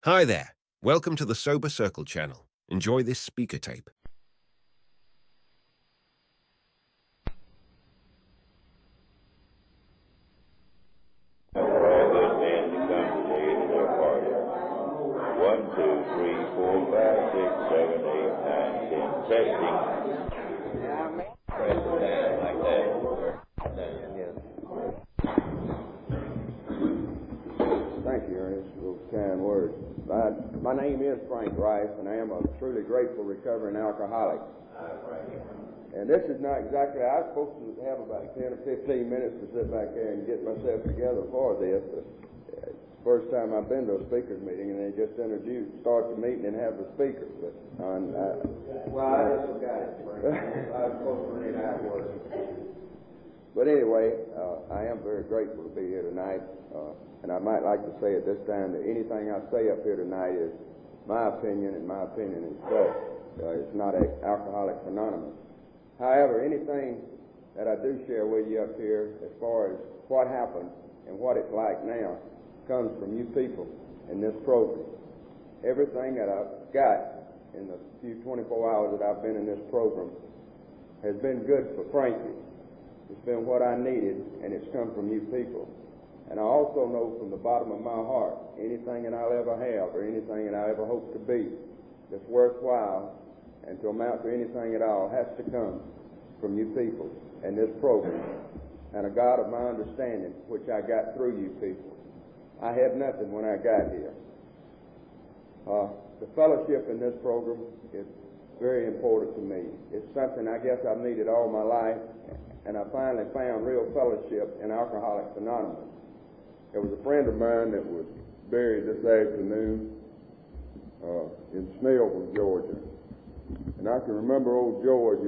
Hi there. Welcome to the Sober Circle channel. Enjoy this speaker tape. All those men to come today to their party. 1, 2, 3, 4, 5, 6, 7, 8, 9, 10. Testing. Press it down like that. Yes. Thank you, Ernest, for those kind words. My name is Frank Rice, and I am a truly grateful recovering alcoholic. And this is not exactly, I was supposed to have about 10 or 15 minutes to sit back there and get myself together for this, but it's the first time I've been to a speakers meeting, and they just start the meeting and have the speakers. But I just forgot it, Frank. I was supposed to read that word. But anyway, I am very grateful to be here tonight, and I might like to say at this time that anything I say up here tonight is my opinion, and my opinion is such. It's not Alcoholics Anonymous. However, anything that I do share with you up here as far as what happened and what it's like now comes from you people in this program. Everything that I've got in the few 24 hours that I've been in this program has been good for Frankie. It's been what I needed, and it's come from you people. And I also know from the bottom of my heart, anything that I'll ever have or anything that I ever hope to be that's worthwhile and to amount to anything at all has to come from you people and this program and a God of my understanding, which I got through you people. I had nothing when I got here. The fellowship in this program is very important to me. It's something I guess I've needed all my life, and I finally found real fellowship in Alcoholics Anonymous. There was a friend of mine that was buried this afternoon in Snellville, Georgia. And I can remember old George,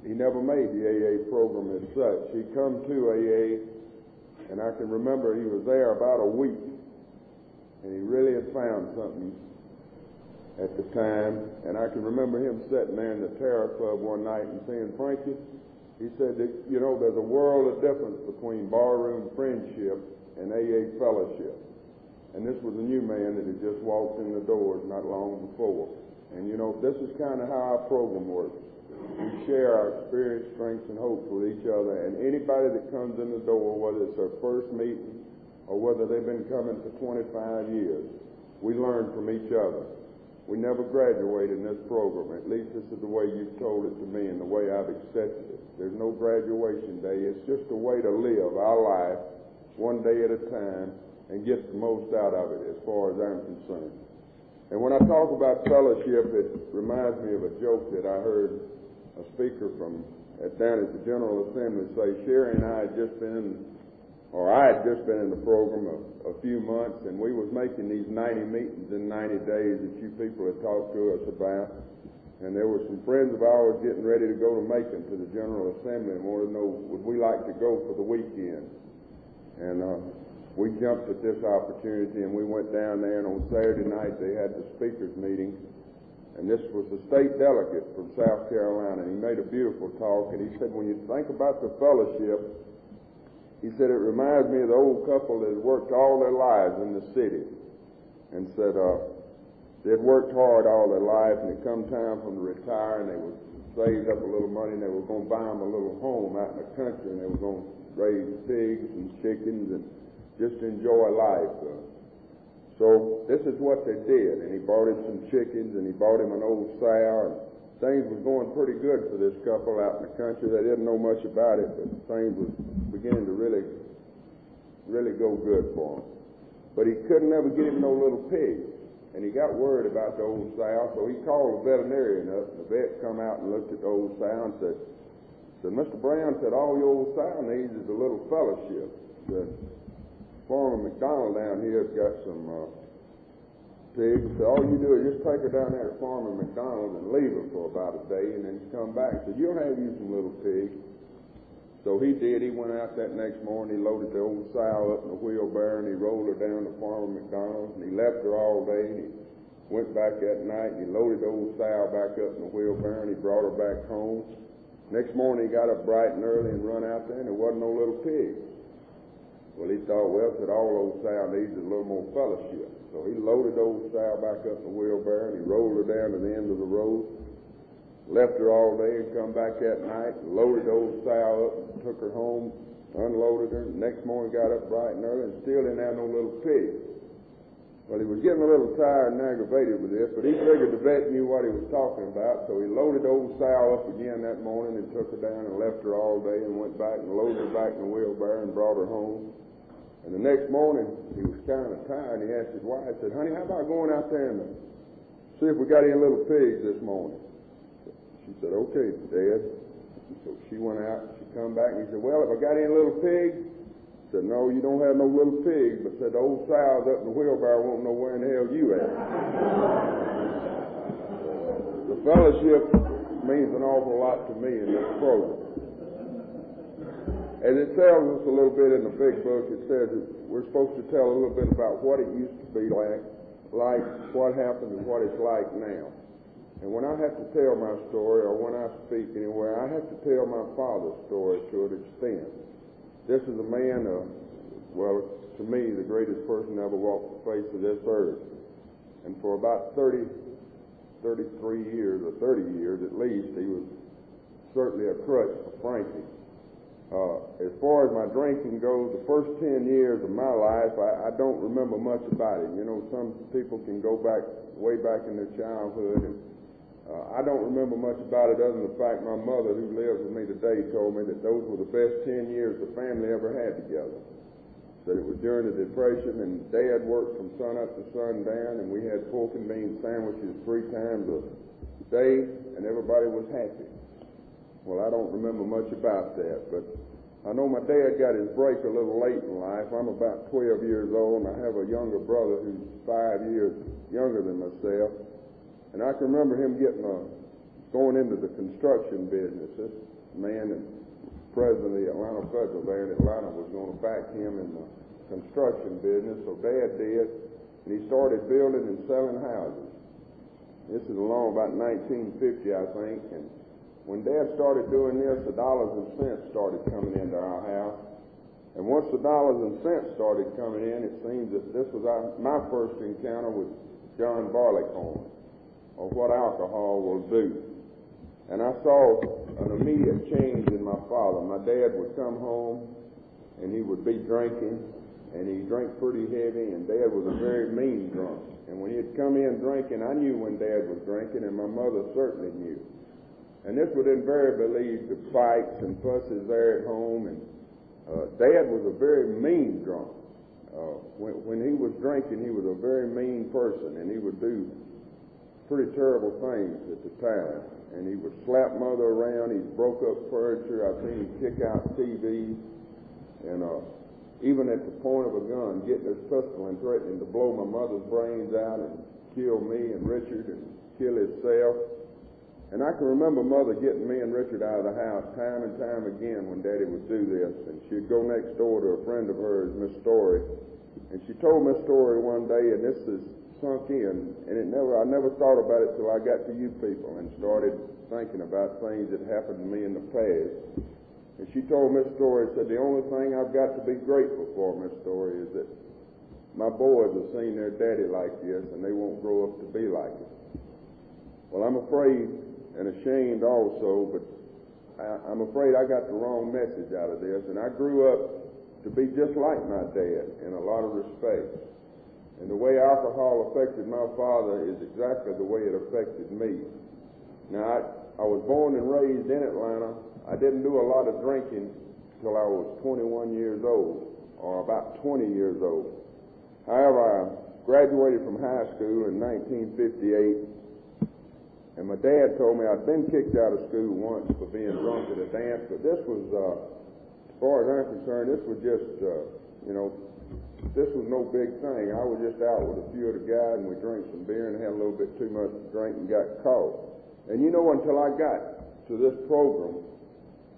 he never made the AA program as such. He come to AA, and I can remember he was there about a week, and he really had found something at the time. And I can remember him sitting there in the Terror Club one night and saying, Frankie, he said, that, you know, there's a world of difference between barroom friendship and AA fellowship. And this was a new man that had just walked in the doors not long before. And, you know, this is kind of how our program works. We share our experience, strengths, and hopes with each other. And anybody that comes in the door, whether it's their first meeting or whether they've been coming for 25 years, we learn from each other. We never graduate in this program. At least this is the way you've told it to me and the way I've accepted it. There's no graduation day. It's just a way to live our life one day at a time and get the most out of it as far as I'm concerned. And when I talk about fellowship, it reminds me of a joke that I heard a speaker down at the General Assembly say, Sherry and I had just been in the program a few months, and we was making these 90 meetings in 90 days that you people had talked to us about. And there were some friends of ours getting ready to go to Macon to the General Assembly and wanted to know, would we like to go for the weekend? And we jumped at this opportunity, and we went down there, and on Saturday night they had the speakers meeting, and this was the state delegate from South Carolina, and he made a beautiful talk, and he said, when you think about the fellowship, he said, it reminds me of the old couple that had worked all their lives in the city, and said they'd worked hard all their life, and it come time for them to retire, and they were saved up a little money, and they were going to buy them a little home out in the country, and they were going to raise pigs and chickens and just enjoy life. So this is what they did, and he bought him some chickens, and he bought him an old sow, and things was going pretty good for this couple out in the country. They didn't know much about it, but things was beginning to really go good for him. But he couldn't ever get him no little pigs, and he got worried about the old sow, so he called the veterinarian up, and the vet come out and looked at the old sow and said, Mr. Brown, said, all your old sow needs is a little fellowship. Said, Farmer McDonald down here has got some pigs. So all you do is just take her down there at Farmer McDonald and leave her for about a day, and then come back. So you'll have you some little pigs. So he did. He went out that next morning. He loaded the old sow up in a wheelbarrow, and he rolled her down to Farmer McDonald's, and he left her all day. And he went back that night, and he loaded the old sow back up in the wheelbarrow, and he brought her back home. Next morning, he got up bright and early and run out there, and there wasn't no little pigs. Well, he thought, well, said all old sow needs is a little more fellowship. So he loaded old Sal back up in the wheelbarrow, and he rolled her down to the end of the road, left her all day, and come back that night, loaded old Sal up, and took her home, unloaded her. Next morning got up bright and early and still didn't have no little pig. Well, he was getting a little tired and aggravated with this, but he figured the vet knew what he was talking about, so he loaded old Sal up again that morning and took her down and left her all day and went back and loaded her back in the wheelbarrow and brought her home. And the next morning, he was kind of tired, and he asked his wife, said, "Honey, how about going out there and see if we got any little pigs this morning?" She said, "Okay, Dad." And so she went out, she come back, and he said, "Well, if I got any little pigs?" She said, "No, you don't have no little pigs," but said, "The old sow's up in the wheelbarrow, won't know where in the hell you at." The fellowship means an awful lot to me in this program. As it tells us a little bit in the big book, it says that we're supposed to tell a little bit about what it used to be like what happened and what it's like now. And when I have to tell my story, or when I speak anywhere, I have to tell my father's story to an extent. This is a man, well, to me, the greatest person ever walked the face of this earth. And for about 33 years, or 30 years at least, he was certainly a crutch for Frankie. As far as my drinking goes, the first 10 years of my life, I don't remember much about it. You know, some people can go back, way back in their childhood, and I don't remember much about it other than the fact my mother, who lives with me today, told me that those were the best 10 years the family ever had together. That it was during the Depression, and Dad worked from sun up to sundown, and we had pork and bean sandwiches 3 times a day, and everybody was happy. Well, I don't remember much about that, but I know my dad got his break a little late in life. I'm about 12 years old, and I have a younger brother who's 5 years younger than myself. And I can remember him going into the construction business. This man and president of the Atlanta Federal there in Atlanta was going to back him in the construction business, so Dad did, and he started building and selling houses. This is along about 1950, I think, and when Dad started doing this, the dollars and cents started coming into our house. And once the dollars and cents started coming in, it seems that this was my first encounter with John Barleycorn, or what alcohol will do. And I saw an immediate change in my father. My dad would come home, and he would be drinking, and he drank pretty heavy, and Dad was a very mean drunk. And when he'd come in drinking, I knew when Dad was drinking, and my mother certainly knew. And this would invariably lead to fights and fusses there at home. And Dad was a very mean drunk. When he was drinking, he was a very mean person, and he would do pretty terrible things at the time. And he would slap Mother around. He broke up furniture. I've seen him kick out TVs. And even at the point of a gun, getting his pistol and threatening to blow my mother's brains out and kill me and Richard and kill himself. And I can remember Mother getting me and Richard out of the house time and time again when Daddy would do this. And she'd go next door to a friend of hers, Miss Story. And she told Miss Story one day, and this is sunk in, and I never thought about it till I got to you people and started thinking about things that happened to me in the past. And she told Miss Story, said, "The only thing I've got to be grateful for, Miss Story, is that my boys have seen their daddy like this, and they won't grow up to be like it." Well, I'm afraid and ashamed also, but I'm afraid I got the wrong message out of this, and I grew up to be just like my dad in a lot of respects. And the way alcohol affected my father is exactly the way it affected me. Now, I was born and raised in Atlanta. I didn't do a lot of drinking till I was 21 years old, or about 20 years old. However, I graduated from high school in 1958, and my dad told me I'd been kicked out of school once for being drunk at a dance, but this was, as far as I'm concerned, this was just, this was no big thing. I was just out with a few of the guys, and we drank some beer and had a little bit too much to drink and got caught. And until I got to this program,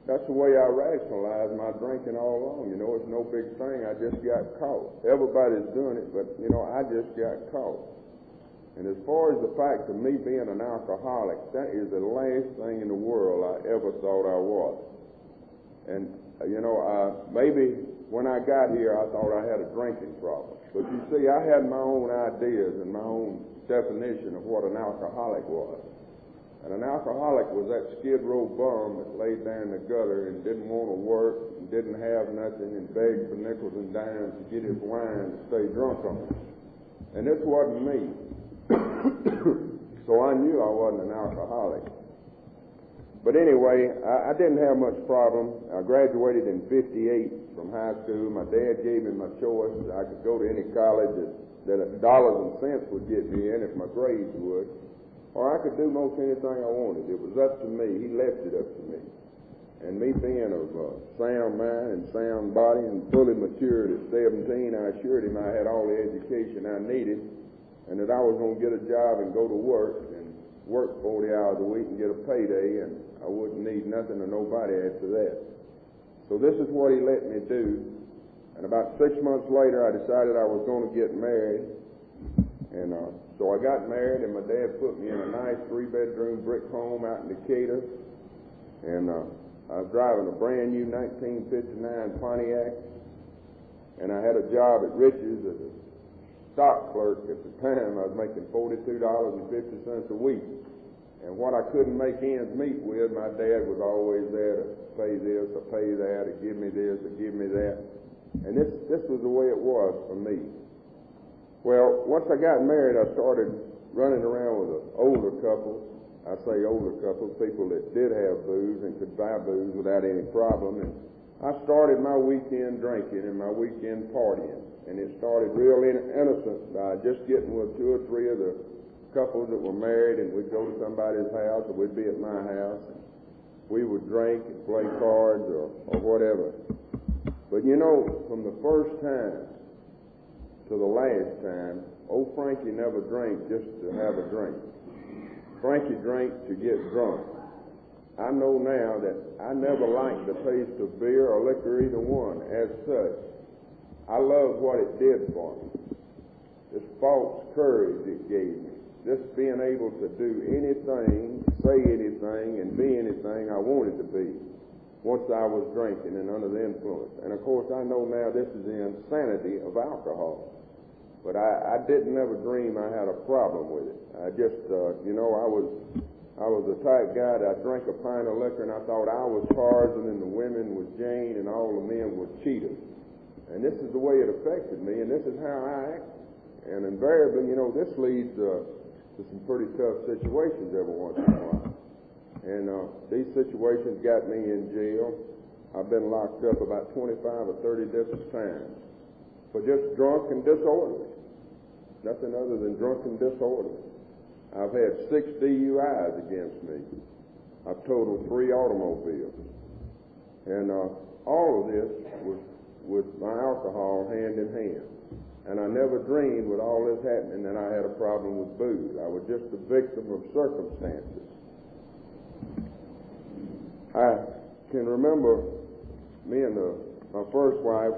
that's the way I rationalized my drinking all along. It's no big thing. I just got caught. Everybody's doing it, but, I just got caught. And as far as the fact of me being an alcoholic, that is the last thing in the world I ever thought I was. And, maybe when I got here, I thought I had a drinking problem. But you see, I had my own ideas and my own definition of what an alcoholic was. And an alcoholic was that skid row bum that laid there in the gutter and didn't want to work and didn't have nothing and begged for nickels and dimes to get his wine to stay drunk on. And this wasn't me. So I knew I wasn't an alcoholic. But anyway, I didn't have much problem. I graduated in 58 from high school. My dad gave me my choice. I could go to any college that dollars and cents would get me in if my grades would. Or I could do most anything I wanted. It was up to me. He left it up to me. And me being of sound mind and sound body and fully matured at 17, I assured him I had all the education I needed and that I was going to get a job and go to work and work 40 hours a week and get a payday, and I wouldn't need nothing or nobody after that. So this is what he let me do. And about 6 months later, I decided I was going to get married. And so I got married, and my dad put me in a nice 3-bedroom brick home out in Decatur. And I was driving a brand new 1959 Pontiac. And I had a job at Rich's as a stock clerk at the time. I was making $42.50 a week. And what I couldn't make ends meet with, my dad was always there to pay this or pay that or give me this or give me that. And this was the way it was for me. Well, once I got married, I started running around with an older couple. I say older couple, people that did have booze and could buy booze without any problem. And I started my weekend drinking and my weekend partying. And it started real innocent by just getting with 2 or 3 of the couples that were married, and we'd go to somebody's house or we'd be at my house. And we would drink and play cards or whatever. But you know, from the first time to the last time, old Frankie never drank just to have a drink. Frankie drank to get drunk. I know now that I never liked the taste of beer or liquor, either one, as such. I loved what it did for me. This false courage it gave me. Just being able to do anything, say anything, and be anything I wanted to be once I was drinking and under the influence. And of course, I know now this is the insanity of alcohol. But I didn't ever dream I had a problem with it. I just, I was the type guy that I drank a pint of liquor and I thought I was Tarzan and the women was Jane and all the men were cheaters. And this is the way it affected me, and this is how I act. And invariably, this leads to some pretty tough situations every once in a while. And these situations got me in jail. I've been locked up about 25 or 30 different times for just drunk and disorderly. Nothing other than drunk and disorderly. I've had 6 DUIs against me. I've totaled 3 automobiles. And all of this was with my alcohol hand in hand. And I never dreamed with all this happening that I had a problem with booze. I was just a victim of circumstances. I can remember me and my first wife,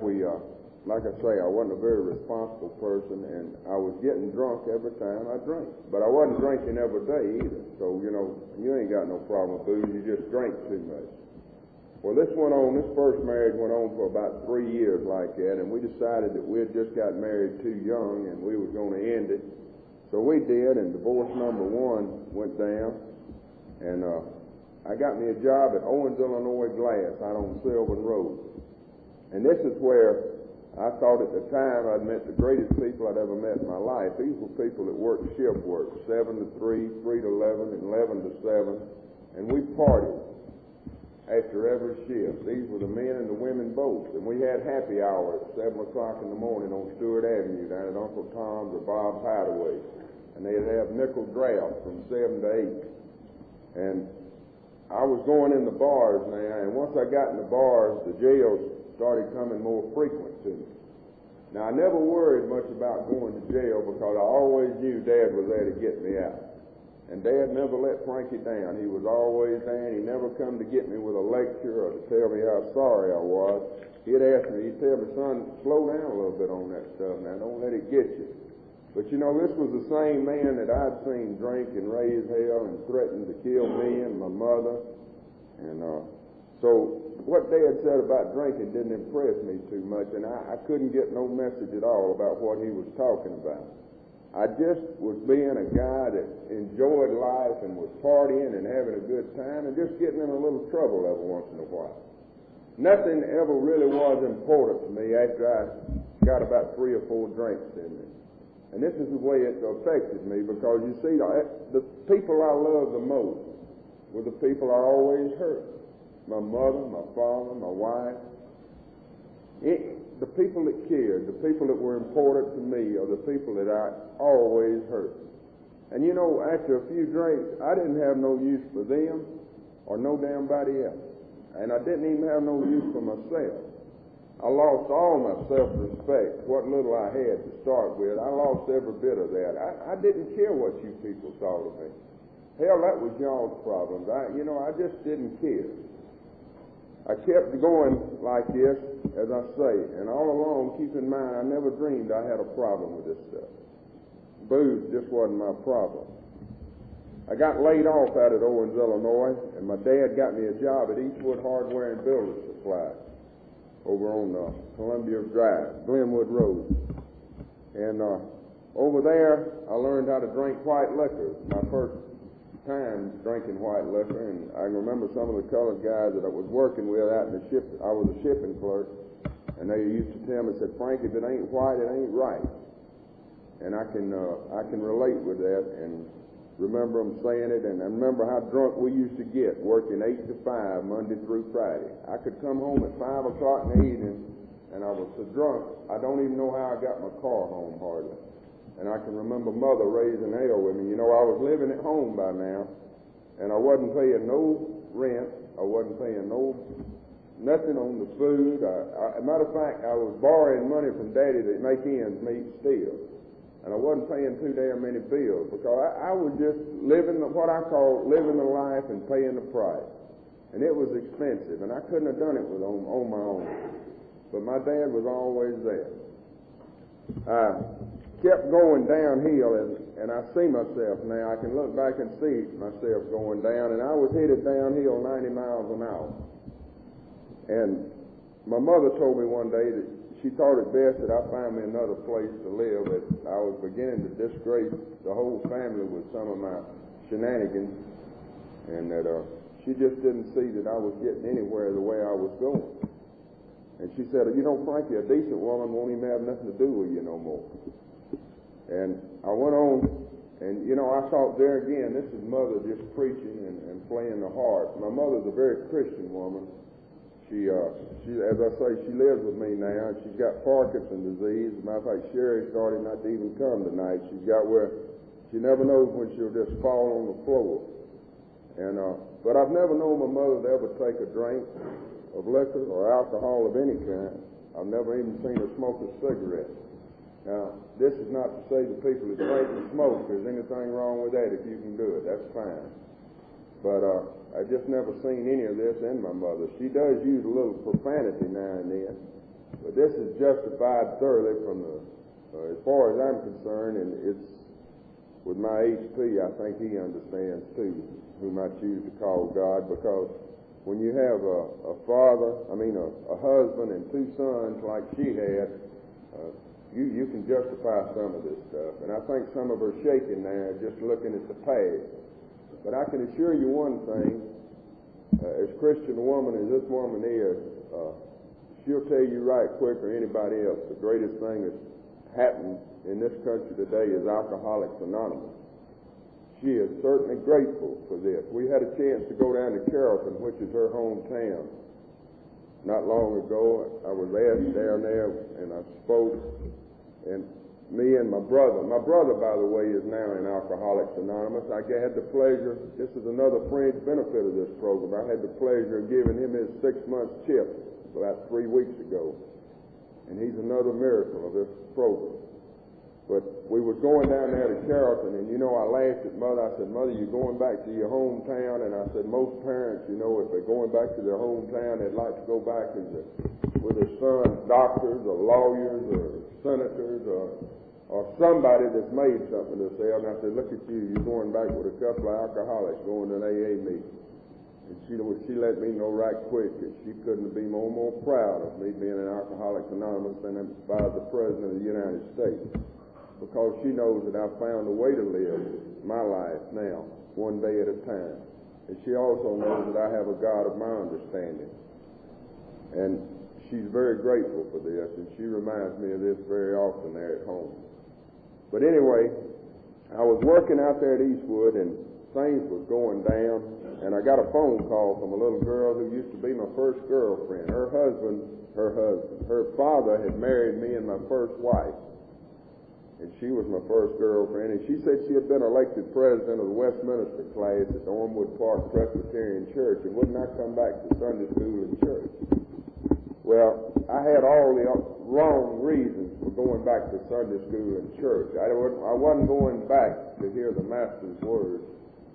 like I say, I wasn't a very responsible person, and I was getting drunk every time I drank. But I wasn't drinking every day either. So, you ain't got no problem with booze, you just drink too much. Well, this first marriage went on for about 3 years like that, and we decided that we had just got married too young and we were going to end it. So we did, and divorce number 1 went down, and I got me a job at Owens, Illinois Glass out on Sylvan Road. And this is where I thought at the time I'd met the greatest people I'd ever met in my life. These were people that worked shift work, 7 to 3, 3 to 11, and 11 to 7, and we partied after every shift. These were the men and the women both. And we had happy hour at 7 o'clock in the morning on Stewart Avenue down at Uncle Tom's or Bob's Hideaway. And they'd have nickel drafts from 7 to 8. And I was going in the bars now, and once I got in the bars, the jails started coming more frequent to me. Now, I never worried much about going to jail because I always knew Dad was there to get me out. And Dad never let Frankie down. He was always there, and he never come to get me with a lecture or to tell me how sorry I was. He'd ask me, he'd tell me, son, slow down a little bit on that stuff now. Don't let it get you. But, this was the same man that I'd seen drink and raise hell and threaten to kill me and my mother. And So what Dad said about drinking didn't impress me too much, and I couldn't get no message at all about what he was talking about. I just was being a guy that enjoyed life and was partying and having a good time and just getting in a little trouble every once in a while. Nothing ever really was important to me after I got about 3 or 4 drinks in me. And this is the way it affected me, because you see, the people I loved the most were the people I always hurt. My mother, my father, my wife. The people that cared, the people that were important to me, are the people that I always hurt. And you know, after a few drinks, I didn't have no use for them or no damn body else. And I didn't even have no use for myself. I lost all my self-respect, what little I had to start with. I lost every bit of that. I didn't care what you people thought of me. Hell, that was y'all's problems. I just didn't care. I kept going like this, as I say, and all along, keep in mind, I never dreamed I had a problem with this stuff. Booze just wasn't my problem. I got laid off out at Owens, Illinois, and my dad got me a job at Eastwood Hardware and Builder Supply over on Columbia Drive, Glenwood Road. And over there, I learned how to drink white liquor. My first time drinking white liquor, and I remember some of the colored guys that I was working with out in the ship. I was a shipping clerk, and they used to tell me, said, "Frankie, if it ain't white, it ain't right." And I can relate with that, and remember them saying it, and I remember how drunk we used to get, working 8 to 5, Monday through Friday. I could come home at 5 o'clock in the evening, and I was so drunk, I don't even know how I got my car home hardly. And I can remember Mother raising hell with me. You know, I was living at home by now, and I wasn't paying no rent. I wasn't paying nothing on the food. As a matter of fact, I was borrowing money from Daddy to make ends meet still. And I wasn't paying too damn many bills, because I was just living what I call living the life and paying the price. And it was expensive, and I couldn't have done it on my own. But my dad was always there. Kept going downhill, and I see myself now. I can look back and see myself going down, and I was headed downhill 90 miles an hour. And my mother told me one day that she thought it best that I find me another place to live, that I was beginning to disgrace the whole family with some of my shenanigans, and that she just didn't see that I was getting anywhere the way I was going. And she said, "You know, Frankie, a decent woman won't even have nothing to do with you no more." And I went on, and, you know, I thought there again, this is Mother just preaching and playing the harp. My mother's a very Christian woman. She, as I say, she lives with me now. She's got Parkinson's disease. As a matter of fact, Sherry started not to even come tonight. She's got where she never knows when she'll just fall on the floor. And but I've never known my mother to ever take a drink of liquor or alcohol of any kind. I've never even seen her smoke a cigarette. Now, this is not to say the people that drink and smoke, there's anything wrong with that. If you can do it, that's fine. But I just never seen any of this in my mother. She does use a little profanity now and then, but this is justified thoroughly from as far as I'm concerned, and it's with my HP, I think he understands too, whom I choose to call God, because when you have a husband and 2 sons like she had, you can justify some of this stuff. And I think some of her shaking now, just looking at the past. But I can assure you one thing, as Christian a woman as this woman is, she'll tell you right quick, or anybody else, the greatest thing that's happened in this country today is Alcoholics Anonymous. She is certainly grateful for this. We had a chance to go down to Carrollton, which is her hometown. Not long ago, I was asked down there, and I spoke, and me and my brother, by the way, is now in Alcoholics Anonymous. I had the pleasure, this is another fringe benefit of this program, I had the pleasure of giving him his 6-month chip about 3 weeks ago. And he's another miracle of this program. But we was going down there to Carrollton, and you know, I laughed at Mother. I said, "Mother, you're going back to your hometown?" And I said, most parents, you know, if they're going back to their hometown, they'd like to go back with their sons, doctors or lawyers or senators or somebody that's made something of themselves. And I said, "Look at you, you're going back with a couple of alcoholics going to an AA meeting." And she let me know right quick that she couldn't be more proud of me being an Alcoholics Anonymous than if I was the President of the United States. Because she knows that I've found a way to live my life now, one day at a time. And she also knows that I have a God of my understanding. And she's very grateful for this, and she reminds me of this very often there at home. But anyway, I was working out there at Eastwood, and things was going down, and I got a phone call from a little girl who used to be my first girlfriend. Her father had married me and my first wife, and she was my first girlfriend, and she said she had been elected president of the Westminster class at the Ormwood Park Presbyterian Church and would not come back to Sunday school and church. Well, I had all the wrong reasons for going back to Sunday school and church. I wasn't going back to hear the Master's words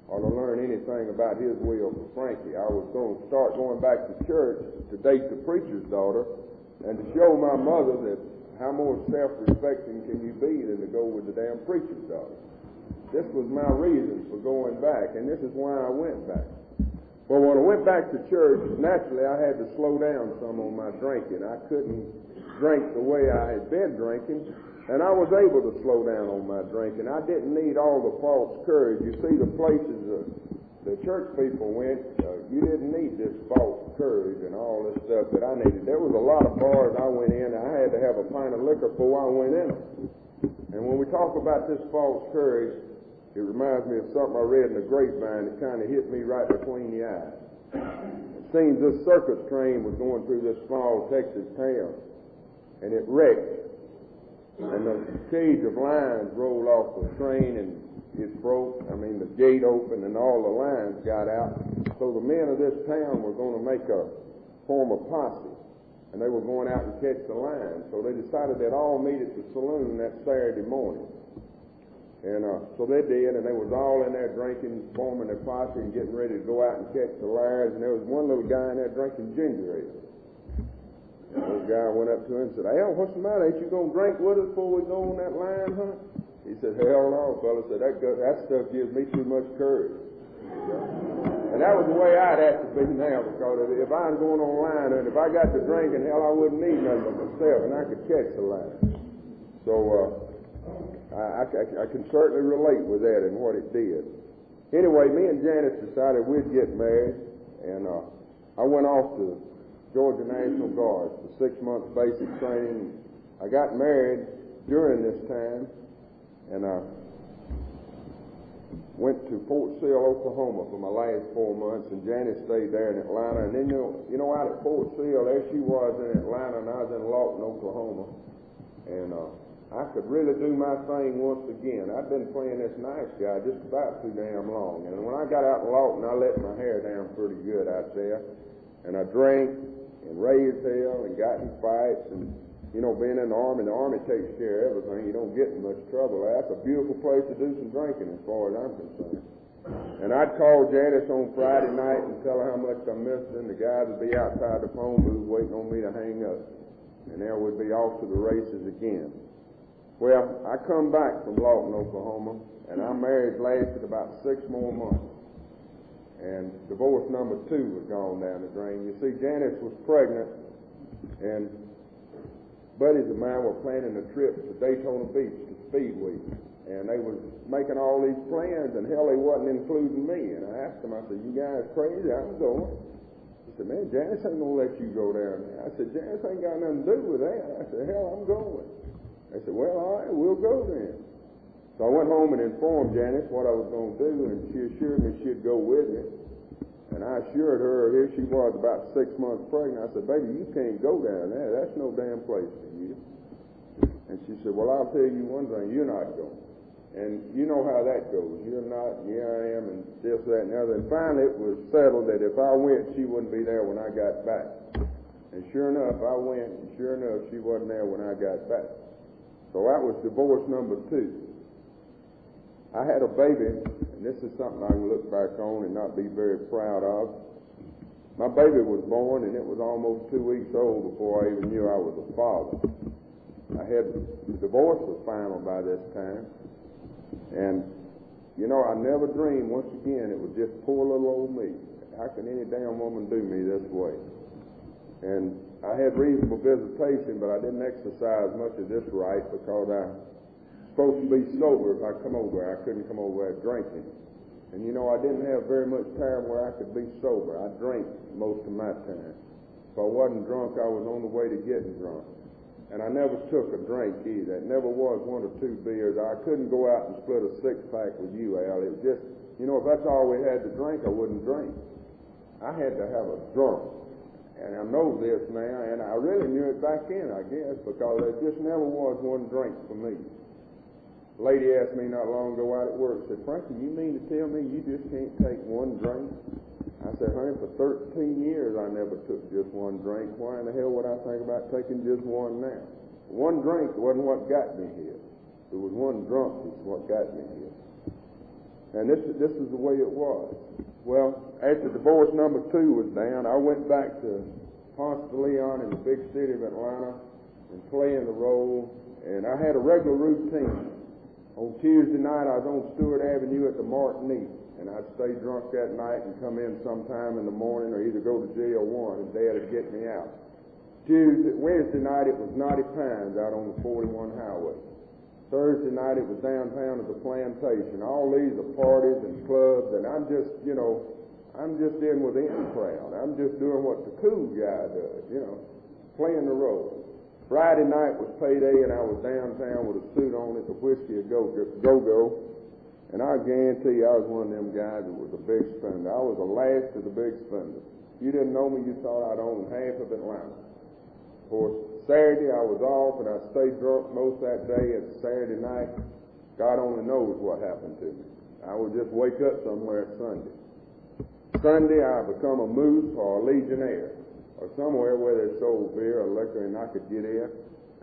or to learn anything about his will for Frankie. I was going to start going back to church to date the preacher's daughter and to show my mother that how more self-respecting can you be than to go with the damn preacher's daughter. This was my reason for going back, and this is why I went back. Well, when I went back to church, naturally I had to slow down some on my drinking. I couldn't drink the way I had been drinking, and I was able to slow down on my drinking. I didn't need all the false courage. You see, the places the church people went, you didn't need this false courage and all this stuff that I needed. There was a lot of bars I went in, and I had to have a pint of liquor before I went in them. And when we talk about this false courage, it reminds me of something I read in the grapevine that kind of hit me right between the eyes. It seems this circus train was going through this small Texas town, and it wrecked. And the cage of lines rolled off the train, and it broke. The gate opened, and all the lines got out. So the men of this town were going to form a posse, and they were going out and catch the lines. So they decided they'd all meet at the saloon that Saturday morning. And so they did, and they was all in there drinking, forming their posse and getting ready to go out and catch the liars. And there was one little guy in there drinking ginger ale. And the little guy went up to him and said, "Al, what's the matter? Ain't you going to drink with us before we go on that lion hunt?" He said, "Hell no, fella." Said, that stuff gives me too much courage. And that was the way I'd have to be now, because if I was going on lion hunt, if I got to drinking, hell, I wouldn't need nothing but myself, and I could catch the lion. So, I can certainly relate with that and what it did. Anyway, me and Janice decided we'd get married, and I went off to Georgia National Guard for 6 months basic training. I got married during this time, and I went to Fort Sill, Oklahoma for my last 4 months, and Janice stayed there in Atlanta. And then, you know, out at Fort Sill, there she was in Atlanta, and I was in Lawton, Oklahoma. And I could really do my thing once again. I'd been playing this nice guy just about too damn long. And when I got out in Lawton, I let my hair down pretty good out there. And I drank and raised hell and got in fights. And, you know, being in the Army takes care of everything. You don't get in much trouble. That's a beautiful place to do some drinking as far as I'm concerned. And I'd call Janice on Friday night and tell her how much I missed her, and the guys would be outside the phone booth waiting on me to hang up. And there we'd be off to the races again. Well, I come back from Lawton, Oklahoma, and our marriage lasted about 6 more months. And divorce number 2 was gone down the drain. You see, Janice was pregnant, and buddies of mine were planning a trip to Daytona Beach to Speedway. And they was making all these plans, and hell, they wasn't including me. And I asked them, I said, "You guys crazy? I'm going." He said, "Man, Janice ain't going to let you go down there." I said, "Janice ain't got nothing to do with that." I said, "Hell, I'm going." They said, "Well, all right, we'll go then." So I went home and informed Janice what I was going to do, and she assured me she'd go with me. And I assured her, here she was about 6 months pregnant. I said, "Baby, you can't go down there. That's no damn place for you." And she said, "Well, I'll tell you one thing, you're not going." And you know how that goes. You're not, and here I am, and this, that, and the other. And finally it was settled that if I went, she wouldn't be there when I got back. And sure enough, I went, and sure enough, she wasn't there when I got back. So that was divorce number 2. I had a baby, and this is something I can look back on and not be very proud of. My baby was born, and it was almost 2 weeks old before I even knew I was a father. The divorce was final by this time. And, you know, I never dreamed once again it was just poor little old me. how can any damn woman do me this way? And I had reasonable visitation, but I didn't exercise much of this right because I'm supposed to be sober if I come over. I couldn't come over there drinking. And you know, I didn't have very much time where I could be sober. I drank most of my time. If I wasn't drunk, I was on the way to getting drunk. And I never took a drink either. It never was 1 or 2 beers. I couldn't go out and split a 6-pack with you, Al. It was just, you know, if that's all we had to drink, I wouldn't drink. I had to have a drunk. And I know this now, and I really knew it back then, I guess, because there just never was one drink for me. A lady asked me not long ago out at work, said, Frankie, you mean to tell me you just can't take one drink? I said, honey, for 13 years I never took just one drink. Why in the hell would I think about taking just one now? One drink wasn't what got me here. It was one drunk that's what got me here. And this is the way it was. Well, after divorce number 2 was down, I went back to Ponce de Leon in the big city of Atlanta and playing the role. And I had a regular routine. On Tuesday night, I was on Stewart Avenue at the Martinique. And I'd stay drunk that night and come in sometime in the morning or either go to jail 1 and Dad would get me out. Wednesday night it was Knotty Pines out on the 41 highway. Thursday night it was downtown at the Plantation. All these are parties and clubs, and I'm just, you know, I'm just in with the in crowd. I'm just doing what the cool guy does, you know, playing the role. Friday night was payday and I was downtown with a suit on at the Whiskey a Go-Go. And I guarantee you, I was one of them guys that was a big spender. I was the last of the big spenders. If you didn't know me, you thought I'd owned half of Atlanta. Of course, Saturday I was off, and I stayed drunk most of that day. And Saturday night, God only knows what happened to me. I would just wake up somewhere Sunday. Sunday, I become a moose or a legionnaire, or somewhere where they sold beer or liquor and I could get in.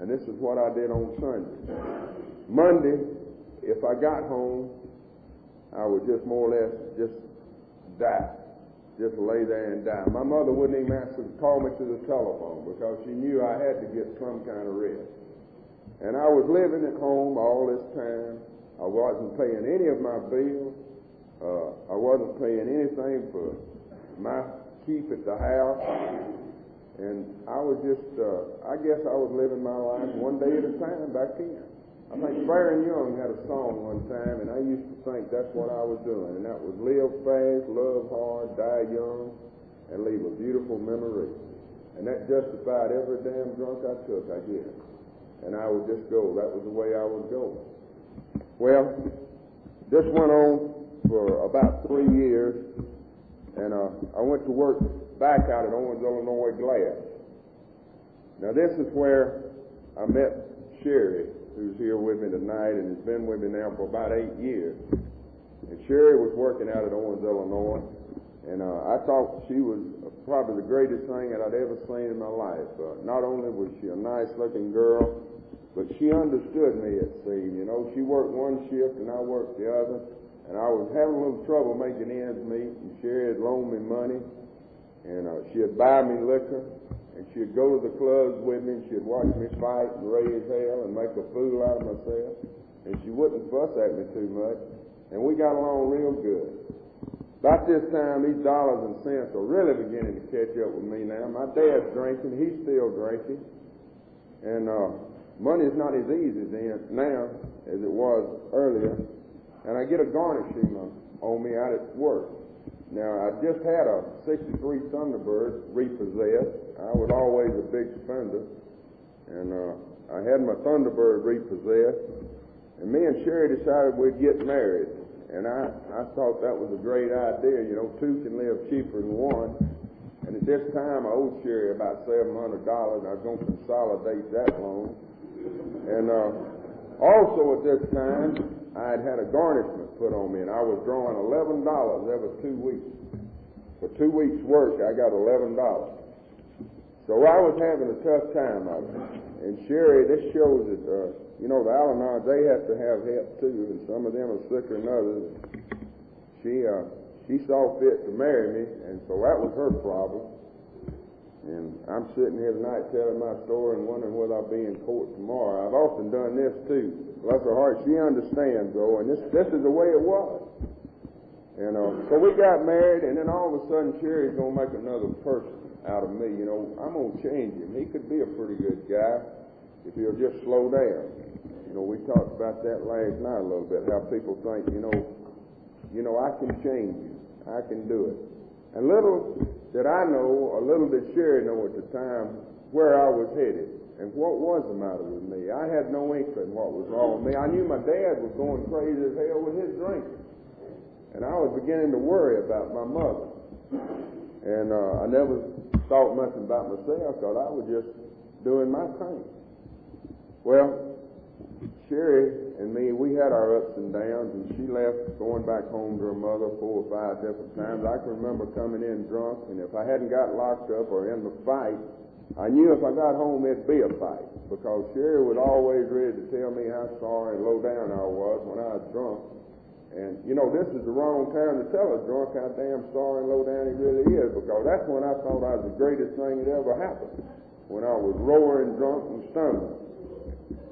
And this is what I did on Sunday. Monday, if I got home, I would just more or less just die. Just lay there and die. My mother wouldn't even answer to call me to the telephone because she knew I had to get some kind of rest. And I was living at home all this time. I wasn't paying any of my bills. I wasn't paying anything for my keep at the house. And I was just, I guess I was living my life one day at a time back then. I think Baron Young had a song one time, and I used to think that's what I was doing, and that was live fast, love hard, die young, and leave a beautiful memory. And that justified every damn drunk I took, I guess. And I would just go. That was the way I would go. Well, this went on for about 3 years, and I went to work back out at Owens, Illinois Glass. Now, this is where I met Sherry, who's here with me tonight and has been with me now for about 8 years. And Sherry was working out at Owens, Illinois, and I thought she was probably the greatest thing that I'd ever seen in my life. Not only was she a nice-looking girl, but she understood me, it seemed. You know, she worked one shift and I worked the other, and I was having a little trouble making ends meet, and Sherry had loaned me money, and she'd buy me liquor. And she'd go to the clubs with me, and she'd watch me fight and raise hell and make a fool out of myself. And she wouldn't fuss at me too much. And we got along real good. About this time, these dollars and cents are really beginning to catch up with me now. My dad's drinking. He's still drinking. And money's not as easy now as it was earlier. And I get a garnishing on me out at work. Now, I just had a 63 Thunderbird repossessed. I was always a big spender. And I had my Thunderbird repossessed. And me and Sherry decided we'd get married. And I thought that was a great idea. You know, 2 can live cheaper than 1. And at this time, I owed Sherry about $700. I was going to consolidate that loan. And also at this time, I had a garnishment put on me, and I was drawing $11 every 2 weeks. For 2 weeks' work, I got $11. So I was having a tough time of it. And Sherry, this shows that, you know, the Al-Anons, they have to have help too, and some of them are sicker than others. She saw fit to marry me, and so that was her problem. And I'm sitting here tonight telling my story and wondering whether I'll be in court tomorrow. I've often done this too. Bless her heart, she understands though, and this is the way it was. And so we got married, and then all of a sudden Sherry's going to make another person out of me. You know, I'm going to change him. He could be a pretty good guy if he'll just slow down. You know, we talked about that last night a little bit, how people think, you know, I can change you. I can do it. And little did I know, or little did Sherry know at the time, where I was headed and what was the matter with me. I had no inkling what was wrong with me. I knew my dad was going crazy as hell with his drinking. And I was beginning to worry about my mother. And I never thought nothing about myself because I was just doing my thing. Well, Sherry and me, we had our ups and downs, and she left going back home to her mother 4 or 5 different times. I can remember coming in drunk, and if I hadn't got locked up or in the fight, I knew if I got home it'd be a fight, because Sherry was always ready to tell me how sorry and low down I was when I was drunk. And, you know, this is the wrong time to tell a drunk how damn sorry and low down he really is, because that's when I thought I was the greatest thing that ever happened, when I was roaring drunk and stumbling.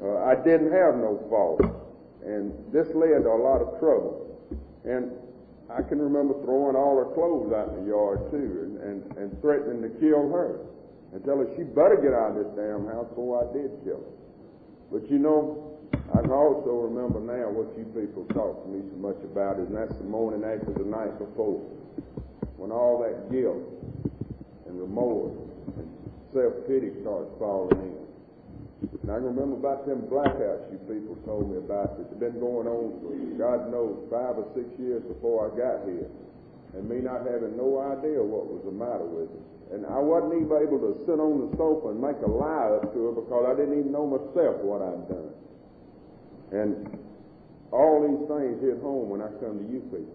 I didn't have no fault, and this led to a lot of trouble. And I can remember throwing all her clothes out in the yard, too, and threatening to kill her and tell her she better get out of this damn house before I did kill her. But, you know, I can also remember now what you people talk to me so much about, and that's the morning after the night before, when all that guilt and remorse and self-pity starts falling in. And I can remember about them blackouts you people told me about that had been going on for, God knows, 5 or 6 years before I got here, and me not having no idea what was the matter with me. And I wasn't even able to sit on the sofa and make a lie up to her because I didn't even know myself what I'd done. And all these things hit home when I come to you people.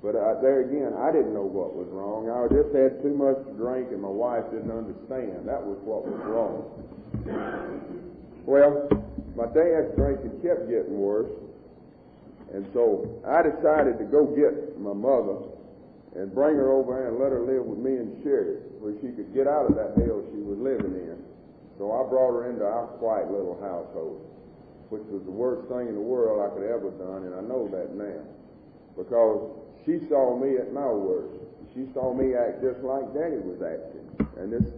But there again, I didn't know what was wrong. I just had too much to drink, and my wife didn't understand. That was what was wrong. Well, my dad's drinking kept getting worse, and so I decided to go get my mother and bring her over here and let her live with me and Sherry, where she could get out of that hell she was living in. So I brought her into our quiet little household, which was the worst thing in the world I could ever done, and I know that now, because she saw me at my worst. She saw me act just like Daddy was acting, and this,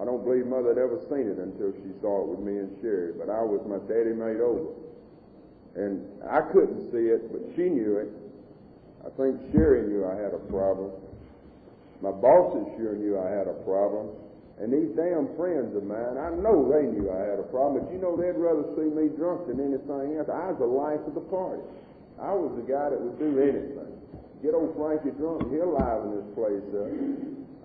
I don't believe Mother had ever seen it until she saw it with me and Sherry, but I was my daddy made over. And I couldn't see it, but she knew it. I think Sherry knew I had a problem. My bosses sure knew I had a problem. And these damn friends of mine, I know they knew I had a problem, but you know, they'd rather see me drunk than anything else. I was the life of the party. I was the guy that would do anything. Get old Frankie drunk, he'll liven this place up.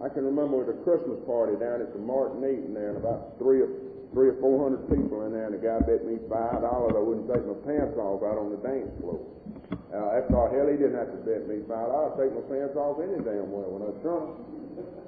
I can remember at a Christmas party down at the Martinique, and there, and about 300 or 400 people in there, and the guy bet me $5 I wouldn't take my pants off out on the dance floor. I thought, hell, he didn't have to bet me $5. I'd take my pants off any damn way when I was drunk.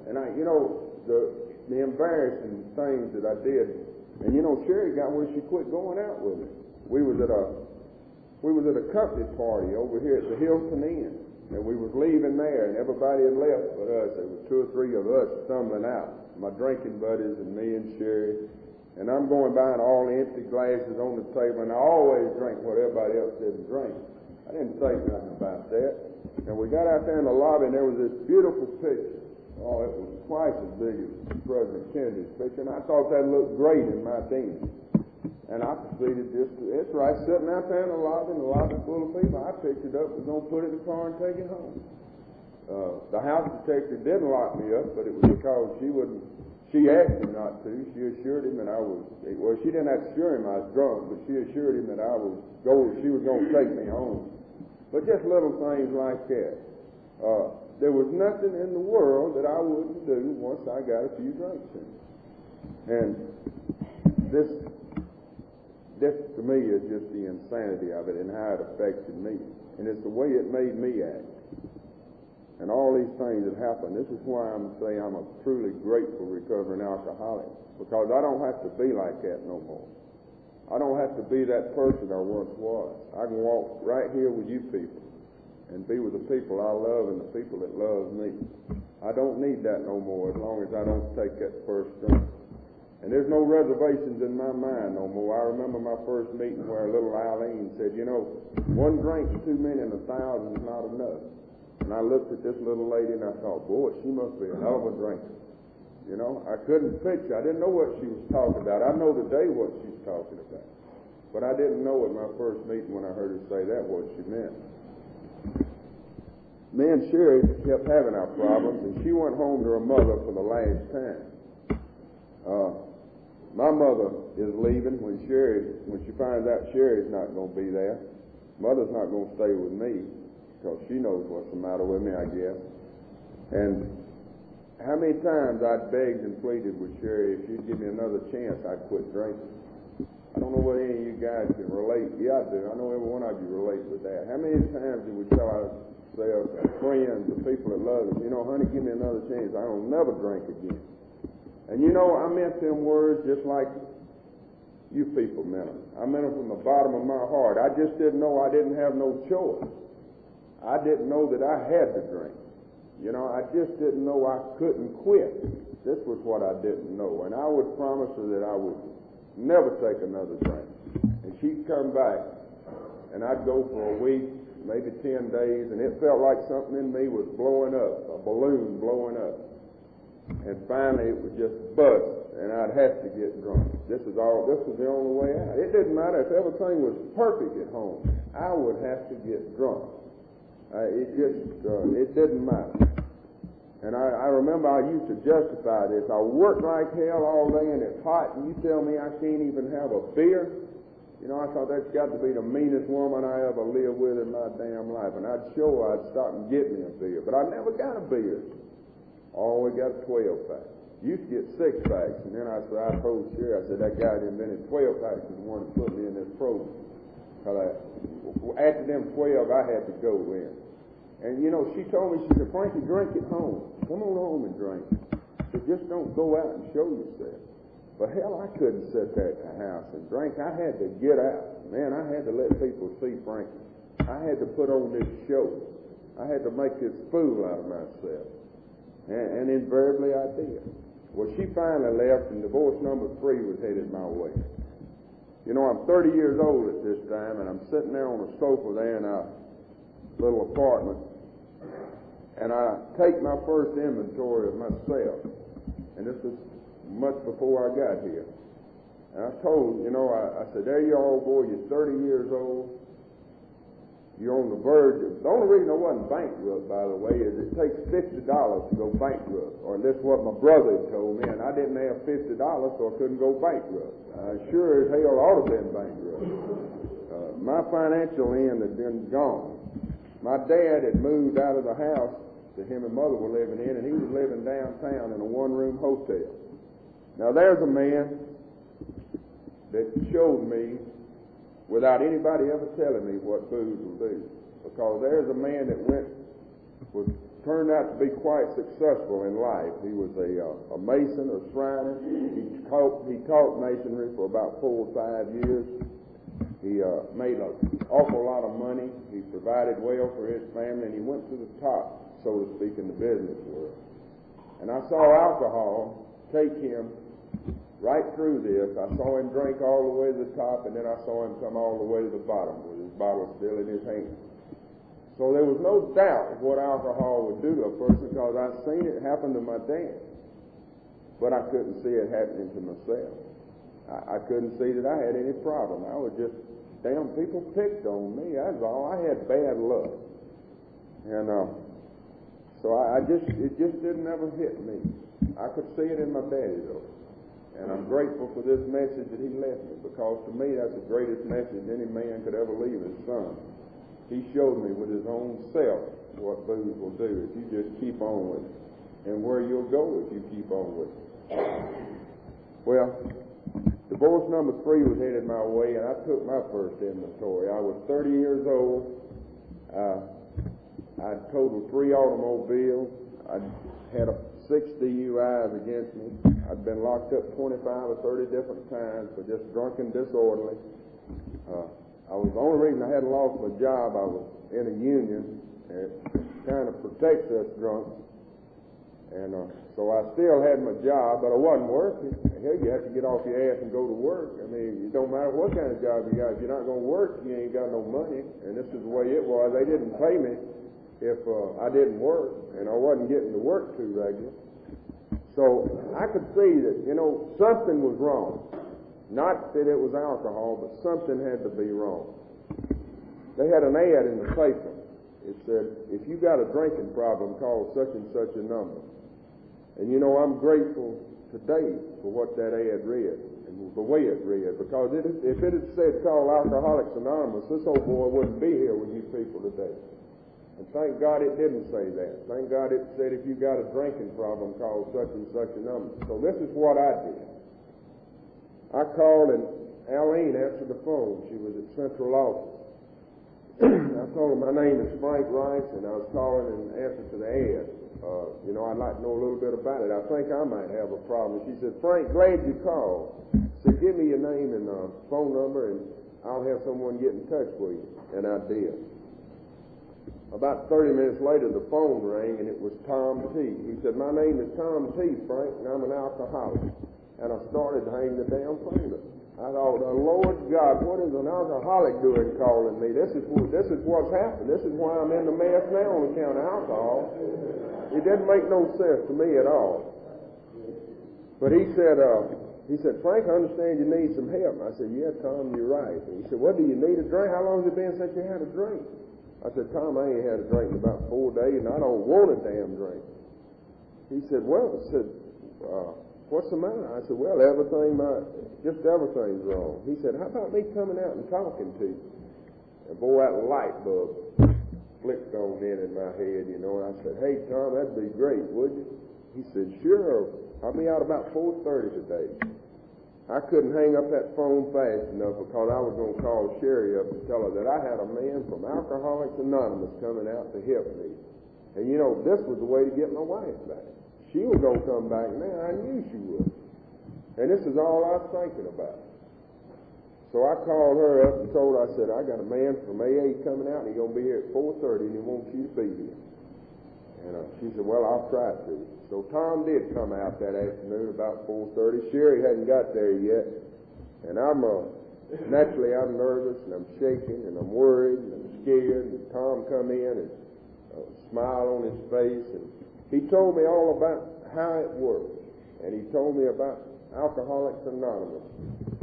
And you know, the embarrassing things that I did, and you know, Sherry got where she quit going out with me. We was at a company party over here at the Hilton Inn. And we was leaving there, and everybody had left but us. There was 2 or 3 of us stumbling out, my drinking buddies and me and Sherry. And I'm going by and all the empty glasses on the table, and I always drink what everybody else didn't drink. I didn't think nothing about that. And we got out there in the lobby, and there was this beautiful picture. Oh, it was twice as big as President Kennedy's picture, and I thought that looked great in my team. And I proceeded it's right, sitting out there in the lobby full of people. I picked it up, was going to put it in the car and take it home. The house detective didn't lock me up, but it was because she asked him not to. She assured him that she didn't have to assure him I was drunk, but she assured him that she was going to take me home. But just little things like that. There was nothing in the world that I wouldn't do once I got a few drinks in. And this to me is just the insanity of it and how it affected me. And it's the way it made me act. And all these things that happened, this is why I'm saying I'm a truly grateful recovering alcoholic, because I don't have to be like that no more. I don't have to be that person I once was. I can walk right here with you people and be with the people I love and the people that love me. I don't need that no more as long as I don't take that first drink. And there's no reservations in my mind no more. I remember my first meeting where little Eileen said, you know, 1 drink too many and 1,000 is not enough. And I looked at this little lady and I thought, boy, she must be a hell of a drinker. You know, I couldn't picture. I didn't know what she was talking about. I know today what she's talking about. But I didn't know at my first meeting when I heard her say that what she meant. Me and Sherry kept having our problems, and she went home to her mother for the last time. My mother is leaving when she finds out Sherry's not going to be there. Mother's not going to stay with me because she knows what's the matter with me, I guess. And how many times I begged and pleaded with Sherry, if she'd give me another chance, I'd quit drinking. I don't know whether any of you guys can relate. Yeah, I do. I know every one of you relate with that. How many times did we tell ourselves, our friends, the people that love us, you know, honey, give me another chance. I don't never drink again. And you know, I meant them words just like you people meant them. I meant them from the bottom of my heart. I just didn't know I didn't have no choice. I didn't know that I had to drink. You know, I just didn't know I couldn't quit. This was what I didn't know. And I would promise her that I would never take another drink. And she'd come back, and I'd go for a week, maybe 10 days, and it felt like something in me was blowing up, a balloon blowing up. And finally it would just bust, and I'd have to get drunk. This was the only way out. It didn't matter if everything was perfect at home. I would have to get drunk. It didn't matter. And I remember I used to justify this. I work like hell all day and it's hot, and you tell me I can't even have a beer? You know, I thought that's got to be the meanest woman I ever lived with in my damn life. And I'd stop and get me a beer. But I never got a beer. Always got a 12-pack. Used to get 6-packs. And then I told Sherry, I said, that guy that invented 12-packs is the one that put me in this program. After them 12, I had to go in. And, you know, she told me, she said, Frankie, drink at home. Come on home and drink. She said, just don't go out and show yourself. But hell, I couldn't sit there at the house and drink. I had to get out. Man, I had to let people see Frankie. I had to put on this show. I had to make this fool out of myself. And invariably I did. Well, she finally left, and divorce number 3 was headed my way. You know, I'm 30 years old at this time, and I'm sitting there on a sofa there in our little apartment, and I take my first inventory of myself, and this was much before I got here. And I told, you know, I said, there you are, old boy, you're 30 years old, you're on the verge of, the only reason I wasn't bankrupt, by the way, is it takes $50 to go bankrupt, or that's what my brother had told me, and I didn't have $50, so I couldn't go bankrupt. I sure as hell ought to have been bankrupt. My financial end had been gone. My dad had moved out of the house that him and mother were living in, and he was living downtown in a one-room hotel. Now, there's a man that showed me, without anybody ever telling me, what booze will do. Because there's a man that turned out to be quite successful in life. He was a mason or shriner. He taught masonry for about 4 or 5 years. He made an awful lot of money. He provided well for his family, and he went to the top, so to speak, in the business world. And I saw alcohol take him right through this. I saw him drink all the way to the top, and then I saw him come all the way to the bottom with his bottle still in his hand. So there was no doubt what alcohol would do to a person, because I'd seen it happen to my dad. But I couldn't see it happening to myself. I couldn't see that I had any problem. I was just, damn, people picked on me. That's all. I had bad luck. And so it just didn't ever hit me. I could see it in my daddy, though. And I'm grateful for this message that he left me, because to me that's the greatest message any man could ever leave his son. He showed me with his own self what booze will do if you just keep on with it, and where you'll go if you keep on with it. Well, divorce number 3 was headed my way, and I took my first inventory. I was 30 years old. I totaled 3 automobiles. I had 6 DUIs against me. I'd been locked up 25 or 30 different times for just drunken disorderly. The only reason I hadn't lost my job, I was in a union. It kind of protects us drunks. And so I still had my job, but I wasn't working. Hell, you have to get off your ass and go to work. I mean, it don't matter what kind of job you got. If you're not going to work, you ain't got no money. And this is the way it was. They didn't pay me if I didn't work, and I wasn't getting to work too regular. So I could see that, something was wrong. Not that it was alcohol, but something had to be wrong. They had an ad in the paper. It said, if you got a drinking problem, call such and such a number. And I'm grateful today for what that ad read and the way it read, because if it had said call Alcoholics Anonymous, this old boy wouldn't be here with you people today. And thank God it didn't say that. Thank God it said if you got a drinking problem, call such and such a number. So this is what I did. I called and Aline answered the phone. She was at Central Office. I told her my name is Frank Rice, and I was calling in answer to the ad. I'd like to know a little bit about it. I think I might have a problem. She said, Frank, glad you called. Said, give me your name and phone number, and I'll have someone get in touch with you. And I did. About 30 minutes later, the phone rang, and it was Tom T. He said, my name is Tom T, Frank, and I'm an alcoholic. And I started to hang the damn phone up. I thought, Lord God, what is an alcoholic doing calling me? This is what's happened. This is why I'm in the mess now on account of alcohol. It didn't make no sense to me at all. But he said, Frank, I understand you need some help. I said, yeah, Tom, you're right. And he said, what, do you need a drink? How long has it been since you had a drink? I said, Tom, I ain't had a drink in about 4 days, and I don't want a damn drink. He said, what's the matter? I said, well, just everything's wrong. He said, how about me coming out and talking to you? And boy, that light bulb flicked on in my head, and I said, hey, Tom, that'd be great, would you? He said, sure, I'll be out about 4:30 today. I couldn't hang up that phone fast enough because I was going to call Sherry up and tell her that I had a man from Alcoholics Anonymous coming out to help me. And this was the way to get my wife back. She was going to come back now. I knew she would. And this is all I was thinking about. So I called her up and told her, I said, I got a man from AA coming out, and he's going to be here at 4:30, and he wants you to be here. And she said, well, I'll try to. So Tom did come out that afternoon about 4:30. Sherry hadn't got there yet. And naturally I'm nervous, and I'm shaking, and I'm worried, and I'm scared. And Tom come in and smile on his face, and he told me all about how it works. And he told me about Alcoholics Anonymous.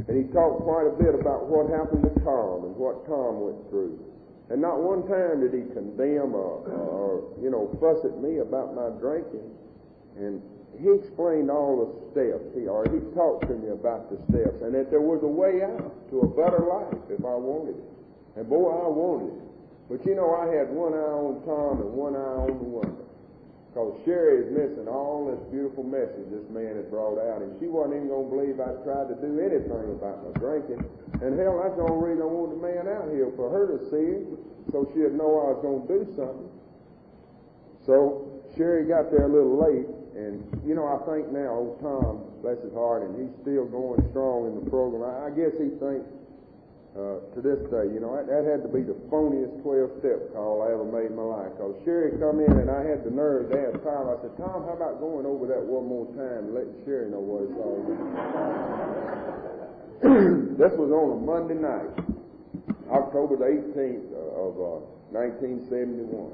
And he talked quite a bit about what happened to Tom and what Tom went through. And not one time did he condemn or fuss at me about my drinking. And he explained all the steps. He talked to me about the steps, and that there was a way out to a better life if I wanted it. And boy, I wanted it. But I had one eye on Tom and one eye on the woman. Because Sherry is missing all this beautiful message this man had brought out, and she wasn't even going to believe I tried to do anything about my drinking. And hell, that's the only reason I wanted the man out here, for her to see it, so she'd know I was going to do something. So Sherry got there a little late, and I think now, old Tom, bless his heart, and he's still going strong in the program. I guess he thinks to this day, that had to be the phoniest 12-step call I ever made in my life. Because Sherry come in, and I had the nerve to ask Tom. I said, Tom, how about going over that one more time and letting Sherry know what it's all about? This was on a Monday night, October the 18th of 1971.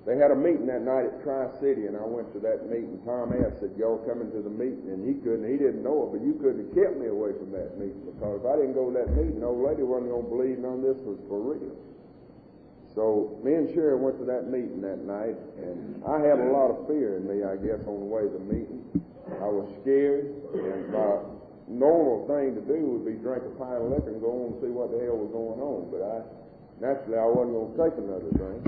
They had a meeting that night at Tri-City, and I went to that meeting. Tom asked, said, y'all coming to the meeting? And he didn't know it, but you couldn't have kept me away from that meeting, because if I didn't go to that meeting, the old lady wasn't going to believe none of this was for real. So me and Sherry went to that meeting that night, and I had a lot of fear in me, I guess, on the way to the meeting. I was scared, and my normal thing to do would be drink a pint of liquor and go on and see what the hell was going on. But naturally, I wasn't going to take another drink.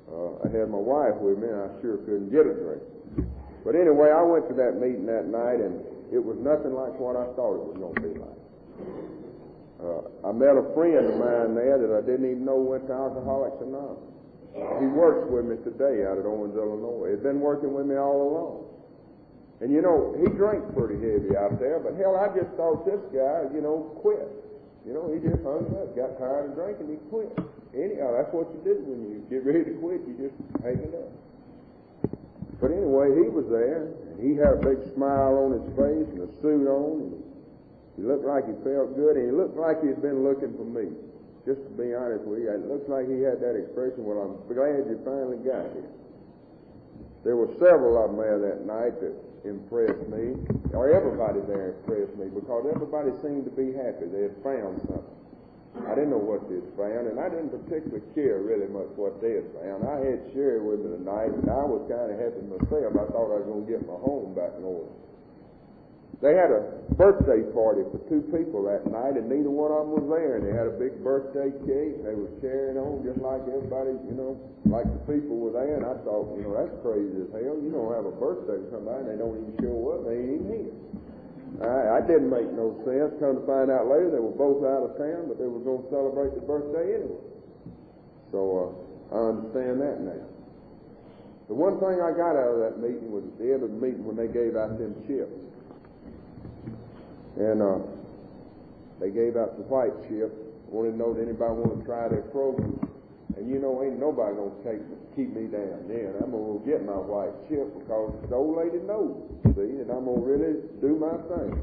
I had my wife with me, and I sure couldn't get a drink. But anyway, I went to that meeting that night, and it was nothing like what I thought it was going to be like. I met a friend of mine there that I didn't even know went to Alcoholics Anonymous. He works with me today out at Owens, Illinois. He'd been working with me all along. And he drank pretty heavy out there, but hell, I just thought this guy, quit. He just hung up, got tired of drinking, he quit. Anyhow, that's what you do when you get ready to quit, you just hang it up. But anyway, he was there, and he had a big smile on his face and a suit on, and he looked like he felt good, and he looked like he had been looking for me. just to be honest with you, it looks like he had that expression, well, I'm glad you finally got here. There were several of them there that night that impressed me, or everybody there impressed me, because everybody seemed to be happy. They had found something. I didn't know what they had found, and I didn't particularly care really much what they had found. I had Sherry with me tonight, and I was kind of happy myself. I thought I was going to get my home back in order. They had a birthday party for two people that night, and neither one of them was there. And they had a big birthday cake, and they were carrying on just like everybody, like the people were there. And I thought, that's crazy as hell. You don't have a birthday for somebody, and they don't even show up. They ain't even here. I didn't make no sense. Come to find out later, they were both out of town, but they were going to celebrate the birthday anyway. So I understand that now. The one thing I got out of that meeting was at the end of the meeting when they gave out them chips. And they gave out the white chip. Wanted to know if anybody wanted to try their program. And ain't nobody going to keep me down there. And I'm going to get my white chip because the old lady knows, see, and I'm going to really do my thing.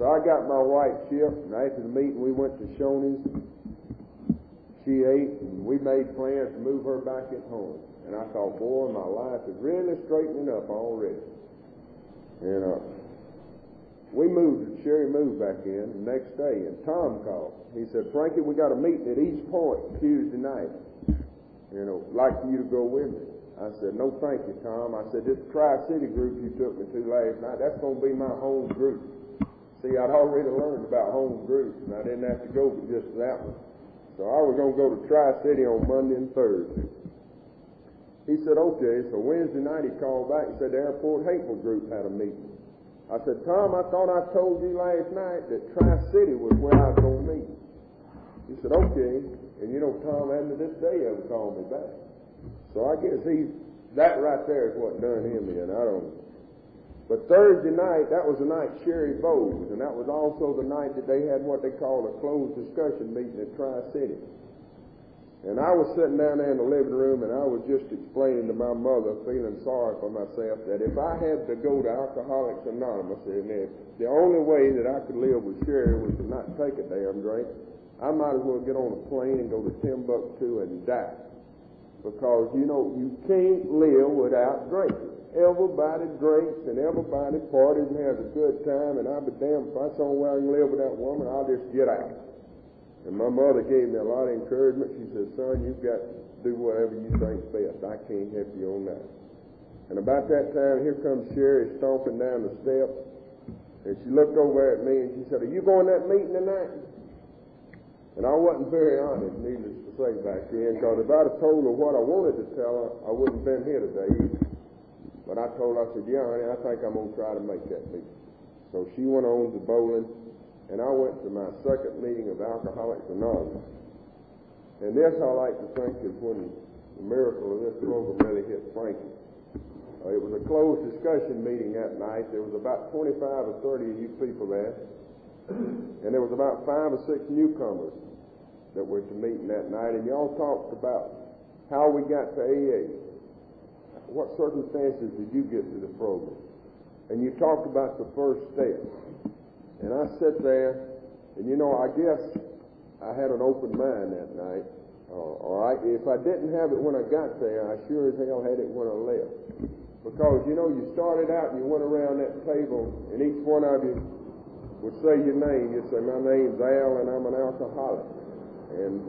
So I got my white chip, and after the meeting we went to Shoney's. She ate, and we made plans to move her back at home. And I thought, boy, my life is really straightening up already. And Sherry moved back in the next day, and Tom called. He said, Frankie, we got a meeting at East Point Tuesday night. Like for you to go with me. I said, no, thank you, Tom. I said, this Tri-City group you took me to last night, that's going to be my home group. See, I'd already learned about home groups, and I didn't have to go for just that one. So I was going to go to Tri-City on Monday and Thursday. He said, okay. So Wednesday night he called back and said the Airport Hateful group had a meeting. I said, Tom, I thought I told you last night that Tri-City was where I was going to meet. He said, okay. And Tom hadn't to this day ever called me back. So I guess that right there is what done him in. I don't know. But Thursday night, that was the night Sherry Bowes, and that was also the night that they had what they called a closed discussion meeting at Tri-City. And I was sitting down there in the living room, and I was just explaining to my mother, feeling sorry for myself, that if I had to go to Alcoholics Anonymous, and if the only way that I could live with Sherry was to not take a damn drink, I might as well get on a plane and go to Timbuktu and die. Because, you can't live without drinking. Everybody drinks, and everybody parties and has a good time, and I'll be damned if I saw where I can live with that woman, I'll just get out. And my mother gave me a lot of encouragement. She said, son, you've got to do whatever you think's best. I can't help you on that. And about that time, here comes Sherry stomping down the steps. And she looked over at me and she said, are you going to that meeting tonight? And I wasn't very honest, needless to say, back then, because if I'd have told her what I wanted to tell her, I wouldn't have been here today either. But I told her, I said, yeah, honey, I think I'm going to try to make that meeting. So she went on to bowling. And I went to my second meeting of Alcoholics Anonymous. And this I like to think is when the miracle of this program really hit Frankie. It was a closed discussion meeting that night. There was about 25 or 30 of you people there. And there was about 5 or 6 newcomers that were to meeting that night. And y'all talked about how we got to AA. What circumstances did you get to the program? And you talked about the first step. And I sat there, and I guess I had an open mind that night. If I didn't have it when I got there, I sure as hell had it when I left. Because, you started out and you went around that table, and each one of you would say your name. You'd say, my name's Al, and I'm an alcoholic. And,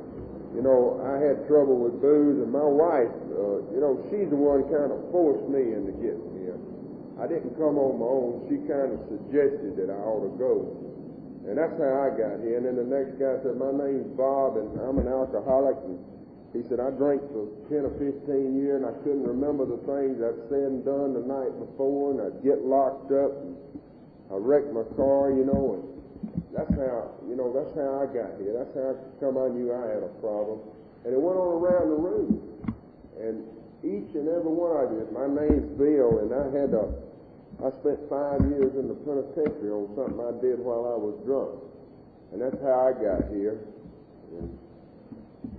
I had trouble with booze, and my wife, she's the one kind of forced me into getting here. I didn't come on my own. She kind of suggested that I ought to go. And that's how I got here. And then the next guy said, my name's Bob, and I'm an alcoholic. And he said, I drank for 10 or 15 years, and I couldn't remember the things I'd said and done the night before, and I'd get locked up, and I wrecked my car, and that's how I got here. That's how I knew I had a problem. And it went on around the room. And each and every one of you, my name's Bill, and I spent 5 years in the penitentiary on something I did while I was drunk. And that's how I got here. And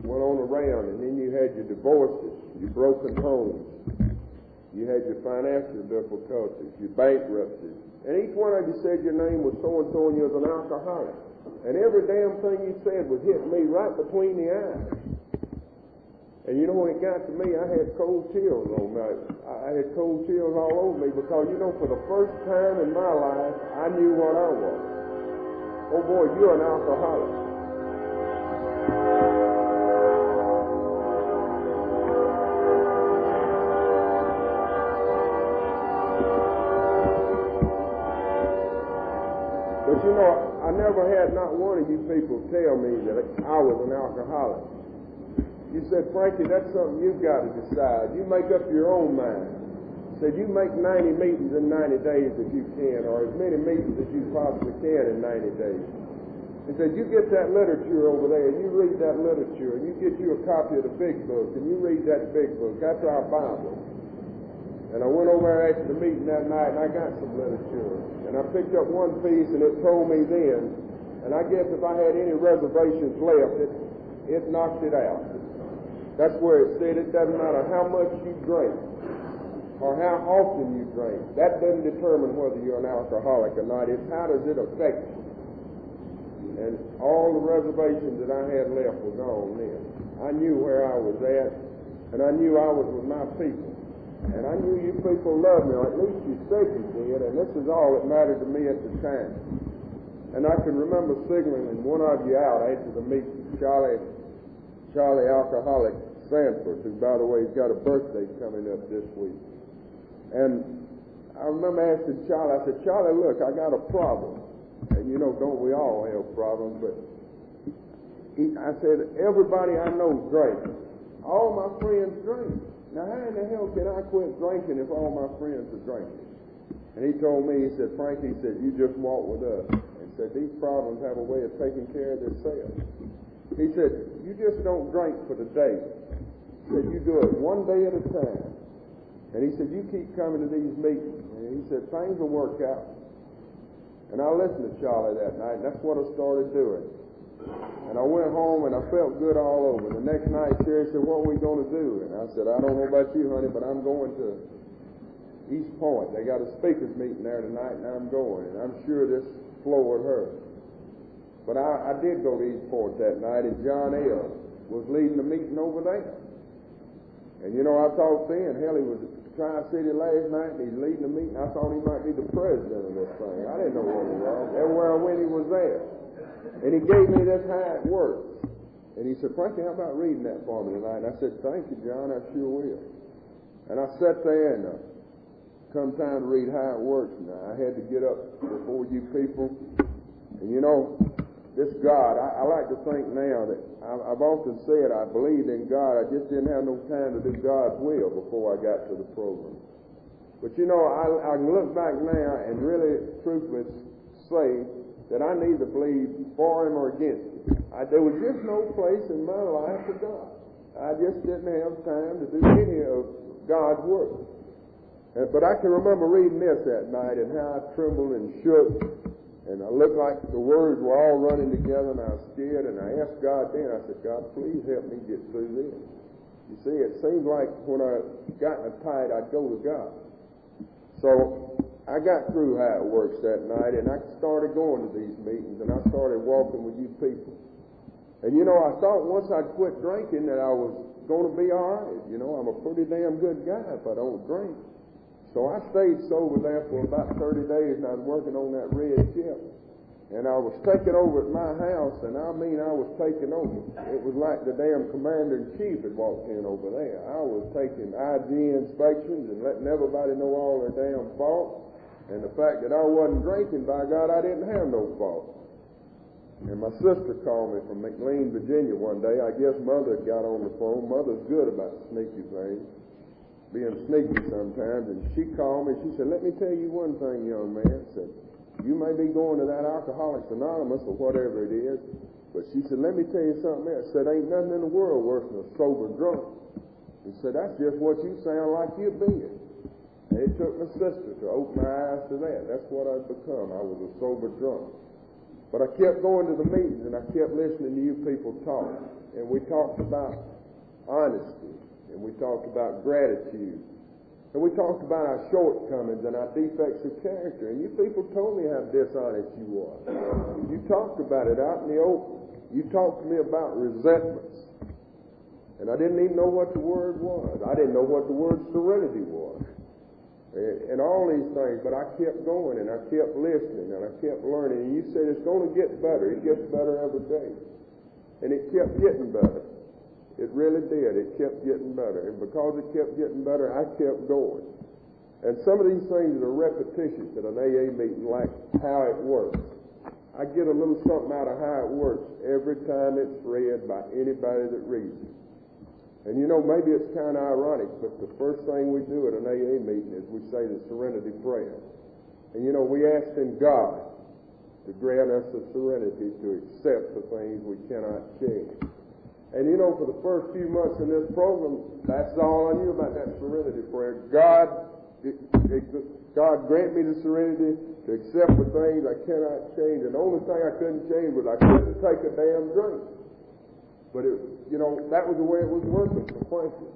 went on around, and then you had your divorces, your broken homes, you had your financial difficulties, your bankruptcies. And each one of you said your name was so-and-so, and you was an alcoholic. And every damn thing you said was hitting me right between the eyes. And you know, when it got to me, I had cold chills on me. I had cold chills all over me because, you know, for the first time in my life, I knew what I was. Oh boy, you're an alcoholic. But you know, I never had not one of you people tell me that I was an alcoholic. You said, Frankie, that's something you've got to decide. You make up your own mind. Said, you make 90 meetings in 90 days if you can, or as many meetings as you possibly can in 90 days. He said, you get that literature over there, and you read that literature, and you get you a copy of the big book, and you read that big book. That's our Bible. And I went over there after the meeting that night, and I got some literature. And I picked up one piece, and it told me then, and I guess if I had any reservations left, it knocked it out. That's where it said it doesn't matter how much you drink or how often you drink. That doesn't determine whether you're an alcoholic or not. It's how does it affect you. And all the reservations that I had left were gone then. I knew where I was at, and I knew I was with my people. And I knew you people loved me, or at least you said you did, and this is all that mattered to me at the time. And I can remember signaling one of you out after the meeting, Charlie Alcoholic Sanford, who, by the way, has got a birthday coming up this week. And I remember asking Charlie, I said, Charlie, look, I got a problem. And you know, don't we all have problems? But I said, everybody I know drinks. All my friends drink. Now, how in the hell can I quit drinking if all my friends are drinking? And he told me, he said, Frankie, he said, you just walk with us. And said, these problems have a way of taking care of themselves. He said, you just don't drink for the day. He said, you do it one day at a time. And he said, you keep coming to these meetings. And he said, things will work out. And I listened to Charlie that night, and that's what I started doing. And I went home, and I felt good all over. The next night, Sherry said, what are we going to do? And I said, I don't know about you, honey, but I'm going to East Point. They got a speakers meeting there tonight, and I'm going. And I'm sure this floored her. But I did go to East Point that night, and John L. was leading the meeting over there. And you know, I thought then, hell, he was at Tri-City last night, and he's leading the meeting. I thought he might be the president of this thing. I didn't know what he was. Everywhere I went, he was there. And he gave me this how it works. And he said, Frankie, how about reading that for me tonight? And I said, thank you, John, I sure will. And I sat there, and come time to read how it works. Now, I had to get up before you people. And you know, this God, I like to think now that I've often said I believed in God. I just didn't have no time to do God's will before I got to the program. But you know, I can look back now and really truthfully say that I neither believe for him or against him. There was just no place in my life for God. I just didn't have time to do any of God's work. But I can remember reading this that night and how I trembled and shook. And I looked like the words were all running together, and I was scared, and I asked God then, I said, God, please help me get through this. You see, it seemed like when I got in a tight, I'd go to God. So I got through how it works that night, and I started going to these meetings, and I started walking with you people. And you know, I thought once I'd quit drinking that I was going to be all right. You know, I'm a pretty damn good guy if I don't drink. So I stayed sober there for about 30 days, and I was working on that red ship. And I was taking over at my house, and I mean I was taking over. It was like the damn commander-in-chief had walked in over there. I was taking IG inspections and letting everybody know all their damn faults. And the fact that I wasn't drinking, by God, I didn't have no fault. And my sister called me from McLean, Virginia one day. I guess Mother got on the phone. Mother's good about sneaky things, being sneaky sometimes. And she called me. She said, let me tell you one thing, young man. Said, you may be going to that Alcoholics Anonymous or whatever it is, but she said, let me tell you something else. Said, ain't nothing in the world worse than a sober drunk. He said, that's just what you sound like you're being. And it took my sister to open my eyes to that. That's what I'd become. I was a sober drunk. But I kept going to the meetings, and I kept listening to you people talk. And we talked about honesty, and we talked about gratitude. And we talked about our shortcomings and our defects of character. And you people told me how dishonest you were. You talked about it out in the open. You talked to me about resentments. And I didn't even know what the word was. I didn't know what the word serenity was. And all these things. But I kept going and I kept listening and I kept learning. And you said it's going to get better. It gets better every day. And it kept getting better. It really did. It kept getting better. And because it kept getting better, I kept going. And some of these things are repetitious at an AA meeting, like how it works. I get a little something out of how it works every time it's read by anybody that reads it. And you know, maybe it's kind of ironic, but the first thing we do at an AA meeting is we say the Serenity prayer. And you know, we ask in God to grant us the serenity to accept the things we cannot change. And you know, for the first few months in this program, that's all I knew about that serenity prayer. God grant me the serenity to accept the things I cannot change. And the only thing I couldn't change was I couldn't take a damn drink. But you know, that was the way it was working for Frankie.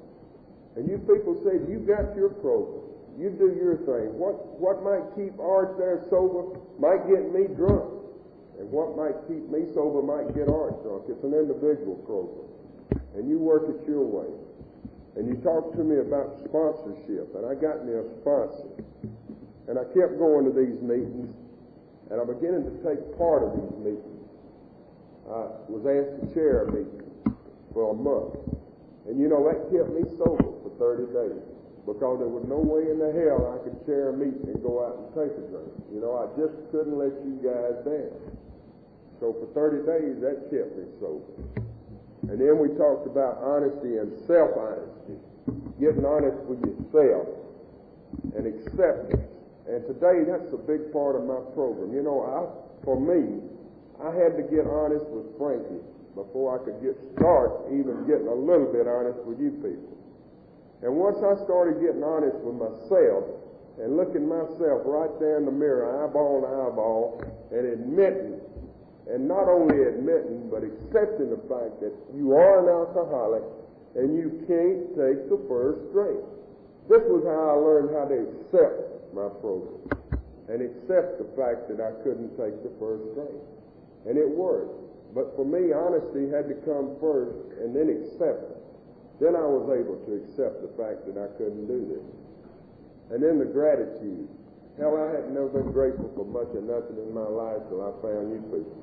And you people say, you got your program. You do your thing. What might keep Art there sober might get me drunk. And what might keep me sober might get Art drunk. It's an individual program. And you work it your way. And you talked to me about sponsorship. And I got me a sponsor. And I kept going to these meetings. And I'm beginning to take part of these meetings. I was asked to chair a meeting for a month. And you know, that kept me sober for 30 days. Because there was no way in the hell I could chair a meeting and go out and take a drink. You know, I just couldn't let you guys down. So for 30 days, that kept me sober. And then we talked about honesty and self-honesty. Getting honest with yourself and acceptance. And today, that's a big part of my program. You know, for me, I had to get honest with Frankie before I could start even getting a little bit honest with you people. And once I started getting honest with myself and looking myself right there in the mirror, eyeball to eyeball, and admitting, and not only admitting, but accepting the fact that you are an alcoholic and you can't take the first drink. This was how I learned how to accept my program and accept the fact that I couldn't take the first drink. And it worked. But for me, honesty had to come first and then acceptance. Then I was able to accept the fact that I couldn't do this. And then the gratitude. Hell, I had never been grateful for much or nothing in my life till I found you people.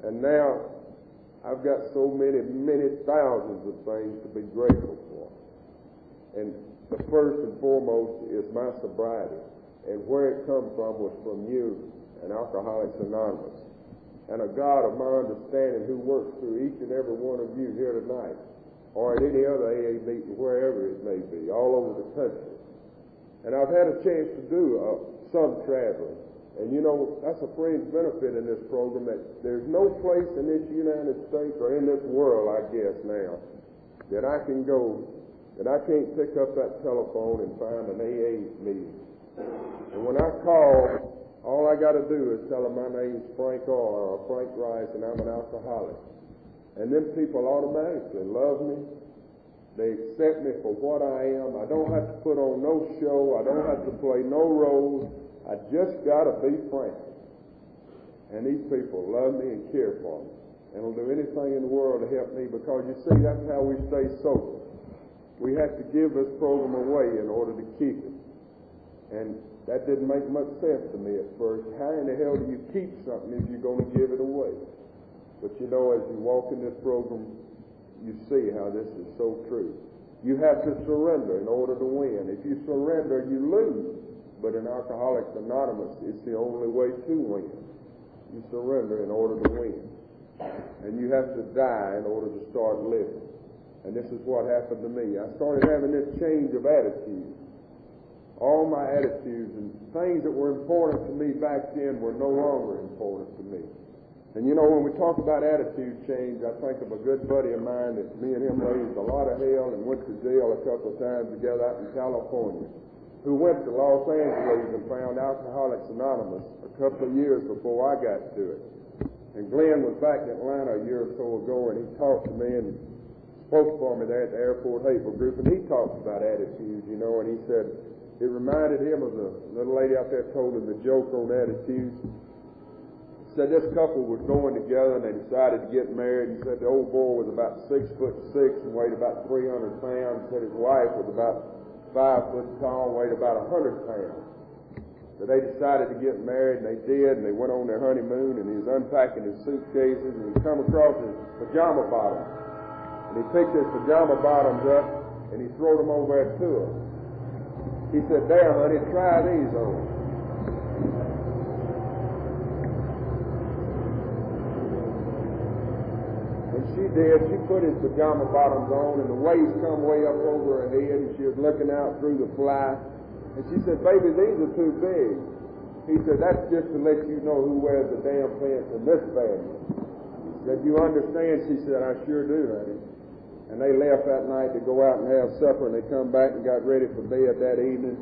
And now, I've got so many, many thousands of things to be grateful for. And the first and foremost is my sobriety. And where it come from was from you and Alcoholics Anonymous. And a God of my understanding who works through each and every one of you here tonight, or at any other AA meeting, wherever it may be, all over the country. And I've had a chance to do some traveling. And you know, that's a fringe benefit in this program, that there's no place in this United States or in this world, I guess now, that I can go, that I can't pick up that telephone and find an AA meeting. And when I call, all I got to do is tell them my name's Frank or Frank Rice and I'm an alcoholic. And then people automatically love me. They accept me for what I am. I don't have to put on no show. I don't have to play no roles. I just got to be Frank. And these people love me and care for me. And will do anything in the world to help me, because you see, that's how we stay sober. We have to give this program away in order to keep it. And that didn't make much sense to me at first. How in the hell do you keep something if you're going to give it away? But you know, as you walk in this program, you see how this is so true. You have to surrender in order to win. If you surrender, you lose. But in Alcoholics Anonymous, it's the only way to win. You surrender in order to win. And you have to die in order to start living. And this is what happened to me. I started having this change of attitude. All my attitudes and things that were important to me back then were no longer important to me. And you know, when we talk about attitude change, I think of a good buddy of mine that me and him raised a lot of hell and went to jail a couple of times together out in California, who went to Los Angeles and found Alcoholics Anonymous a couple of years before I got to it. And Glenn was back in Atlanta a year or so ago, and he talked to me and spoke for me there at the Airport Hateful group, and he talked about attitudes, you know, and he said it reminded him of the little lady out there told him the joke on attitudes. He said this couple was going together and they decided to get married. He said the old boy was about 6'6" and weighed about 300 pounds. He said his wife was about 5 foot tall and weighed about 100 pounds. So they decided to get married, and they did, and they went on their honeymoon, and he was unpacking his suitcases, and he come across his pajama bottoms. And he picked his pajama bottoms up, and he threw them over there to her. He said, "There, honey, try these on." And she did. She put his pajama bottoms on, and the waist come way up over her head, and she was looking out through the fly. And she said, "Baby, these are too big." He said, "That's just to let you know who wears the damn pants in this family." He said, "You understand?" She said, "I sure do, honey." And they left that night to go out and have supper, and they come back and got ready for bed that evening.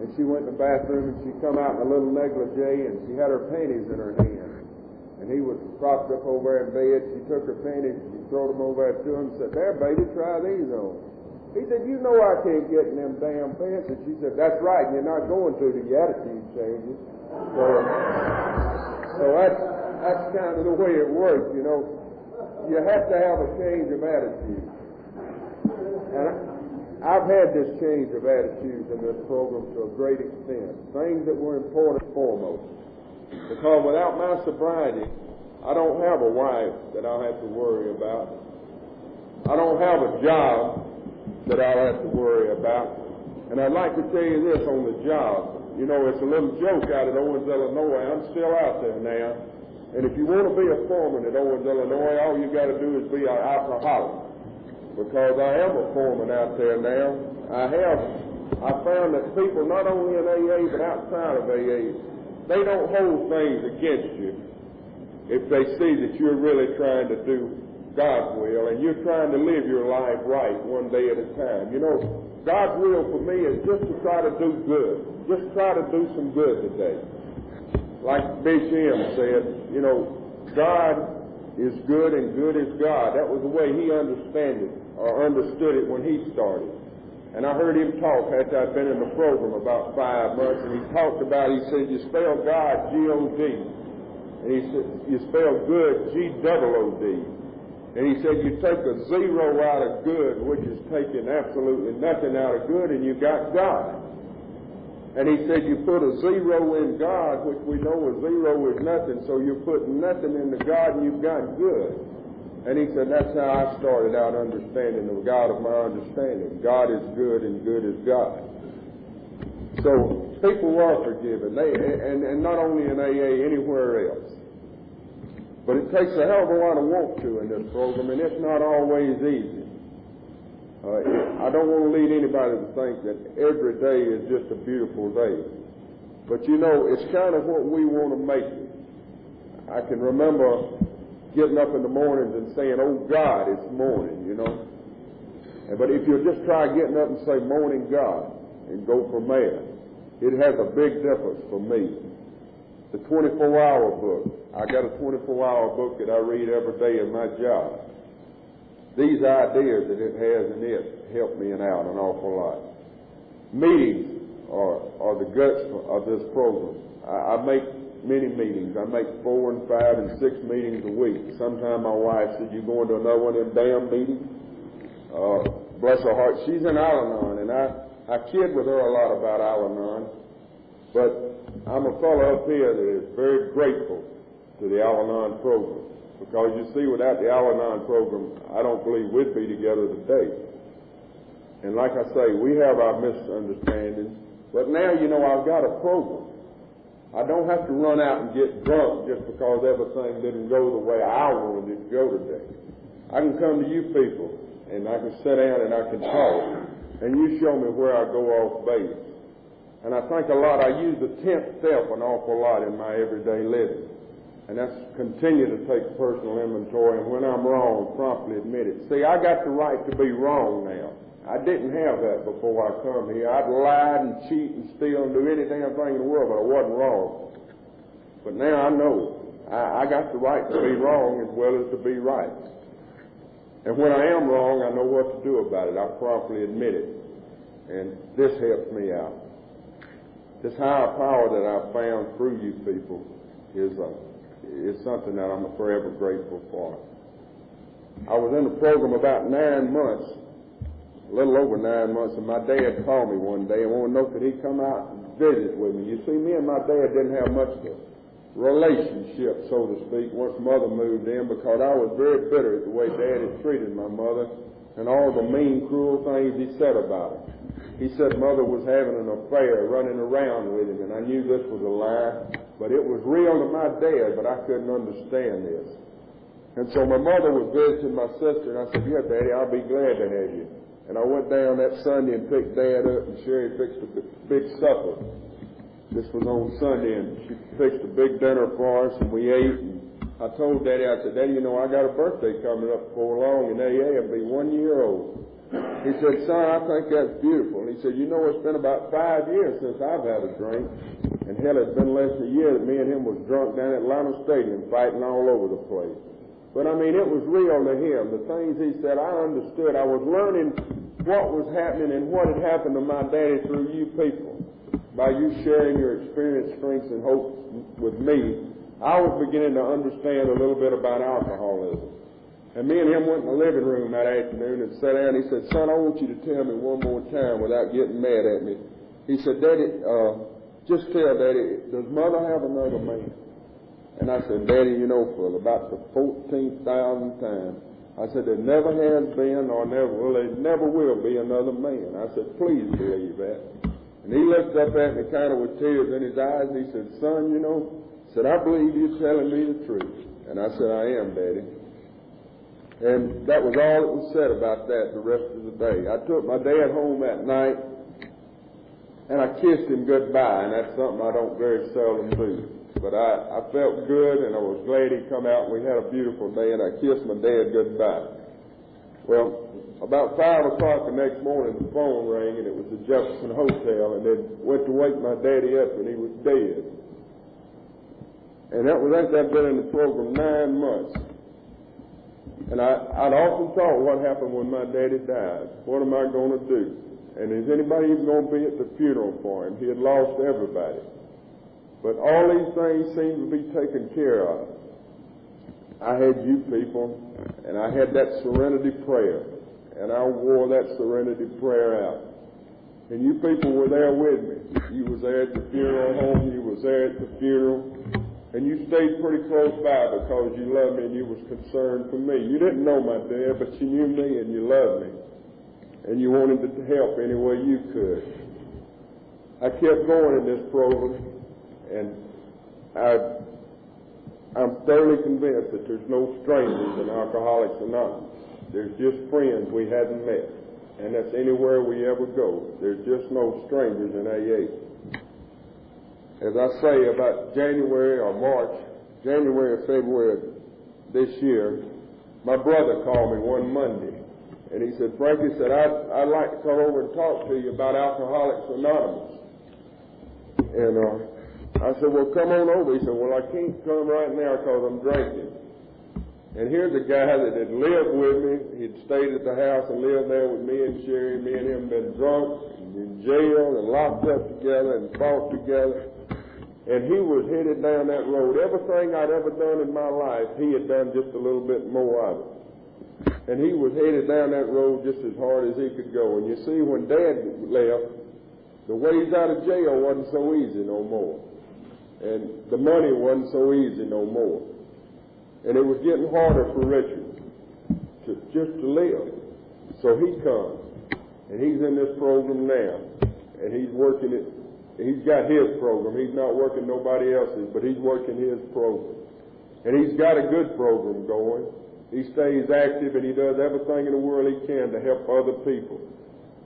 And she went in the bathroom, and she come out in a little negligee, and she had her panties in her hand. And he was propped up over there in bed. She took her panties, and she threw them over there to him and said, "There, baby, try these on." He said, "You know I can't get in them damn pants." And she said, "That's right, and you're not going to till your attitude changes." So that's kind of the way it works, you know. You have to have a change of attitude. And I've had this change of attitude in this program to a great extent. Things that were important foremost. Because without my sobriety, I don't have a wife that I'll have to worry about. I don't have a job that I'll have to worry about. And I'd like to tell you this on the job. You know, it's a little joke out at Owens, Illinois. I'm still out there now. And if you want to be a foreman at Owens, Illinois, all you got to do is be an alcoholic. Because I am a foreman out there now. I found that people, not only in AA, but outside of AA, they don't hold things against you if they see that you're really trying to do God's will, and you're trying to live your life right one day at a time. You know, God's will for me is just to try to do good. Just try to do some good today. Like Bishop M said, you know, God is good and good is God. That was the way he understood it when he started. And I heard him talk after I'd been in the program about 5 months, and he talked about, he said, you spell God G-O-D. And he said, you spell good G-double-O-D. And he said, you take a zero out of good, which is taking absolutely nothing out of good, and you got God. And he said, you put a zero in God, which we know a zero is nothing, so you put nothing into God, and you've got good. And he said, that's how I started out understanding the God of my understanding. God is good, and good is God. So people are forgiven, and not only in AA, anywhere else. But it takes a hell of a lot of work to in this program, and it's not always easy. I don't want to lead anybody to think that every day is just a beautiful day. But you know, it's kind of what we want to make it. I can remember getting up in the mornings and saying, oh God, it's morning, you know. But if you'll just try getting up and say, morning God, and go from there, it has a big difference for me. The 24-hour book. I got a 24-hour book that I read every day in my job. These ideas that it has in it help me out an awful lot. Meetings are the guts of this program. I make many meetings. I make 4 and 5 and 6 meetings a week. Sometimes my wife said, you going to another one of them damn meetings? Bless her heart. She's in Al-Anon, and I kid with her a lot about Al-Anon. But I'm a fellow up here that is very grateful to the Al-Anon program. Because you see, without the Al-Anon program, I don't believe we'd be together today. And like I say, we have our misunderstandings. But now, you know, I've got a program. I don't have to run out and get drunk just because everything didn't go the way I wanted it to go today. I can come to you people, and I can sit down and I can talk, and you show me where I go off base. And I think a lot, I use the 10th step an awful lot in my everyday living. And that's continue to take personal inventory, and when I'm wrong, promptly admit it. See, I got the right to be wrong now. I didn't have that before I come here. I'd lied and cheat and steal and do any damn thing in the world, but I wasn't wrong. But now I know I got the right to be wrong as well as to be right. And when I am wrong, I know what to do about it. I promptly admit it. And this helps me out. This higher power that I've found through you people is something that I'm forever grateful for. I was in the program about 9 months, a little over 9 months, and my dad called me one day and wanted to know could he come out and visit with me. You see, me and my dad didn't have much of a relationship, so to speak, once Mother moved in, because I was very bitter at the way Dad had treated my mother and all the mean, cruel things he said about her. He said Mother was having an affair, running around with him, and I knew this was a lie, but it was real to my dad, but I couldn't understand this. And so my mother was visiting my sister, and I said, yeah, Daddy, I'll be glad to have you. And I went down that Sunday and picked Dad up, and Sherry fixed a big supper. This was on Sunday, and she fixed a big dinner for us, and we ate. And I told Daddy, I said, Daddy, you know, I got a birthday coming up before long, and I'll be 1 year old. He said, son, I think that's beautiful. And he said, you know, it's been about 5 years since I've had a drink. And hell, it's been less than a year that me and him was drunk down at Atlanta Stadium fighting all over the place. But, I mean, it was real to him. The things he said, I understood. I was learning what was happening and what had happened to my daddy through you people. By you sharing your experience, strengths, and hopes with me, I was beginning to understand a little bit about alcoholism. And me and him went in the living room that afternoon and sat down. He said, son, I want you to tell me one more time without getting mad at me. He said, Daddy, just tell Daddy, does Mother have another man? And I said, Daddy, you know, for about the 14,000th time, I said, there never has been or never will be another man. I said, please believe that. And he looked up at me kind of with tears in his eyes, and he said, son, you know, said, I believe you're telling me the truth. And I said, I am, Daddy. And that was all that was said about that the rest of the day. I took my dad home that night, and I kissed him goodbye, and that's something I don't very seldom do. But I felt good, and I was glad he come out, and we had a beautiful day, and I kissed my dad goodbye. Well, about 5 o'clock the next morning, the phone rang, and it was the Jefferson Hotel, and they went to wake my daddy up, and he was dead. And that was after I'd been in the program 9 months. And I'd often thought what happened when my daddy died. What am I going to do? And is anybody even going to be at the funeral for him? He had lost everybody. But all these things seemed to be taken care of. I had you people, and I had that serenity prayer. And I wore that serenity prayer out. And you people were there with me. You was there at the funeral home. You was there at the funeral. And you stayed pretty close by because you loved me and you was concerned for me. You didn't know my dad, but you knew me and you loved me. And you wanted to help any way you could. I kept going in this program, and I'm thoroughly convinced that there's no strangers in Alcoholics Anonymous. There's just friends we hadn't met. And that's anywhere we ever go. There's just no strangers in AA. As I say, about January or February this year, my brother called me one Monday, and he said, Frankie said, I'd like to come over and talk to you about Alcoholics Anonymous. And I said, well, come on over. He said, well, I can't come right now because I'm drinking. And here's a guy that had lived with me. He'd stayed at the house and lived there with me and Sherry. Me and him been drunk and in jail and locked up together and fought together. And he was headed down that road. Everything I'd ever done in my life, he had done just a little bit more of it. And he was headed down that road just as hard as he could go. And you see, when Dad left, the ways out of jail wasn't so easy no more. And the money wasn't so easy no more. And it was getting harder for Richard just to live. So he comes, and he's in this program now, and he's working it. He's got his program. He's not working nobody else's, but he's working his program. And he's got a good program going. He stays active, and he does everything in the world he can to help other people.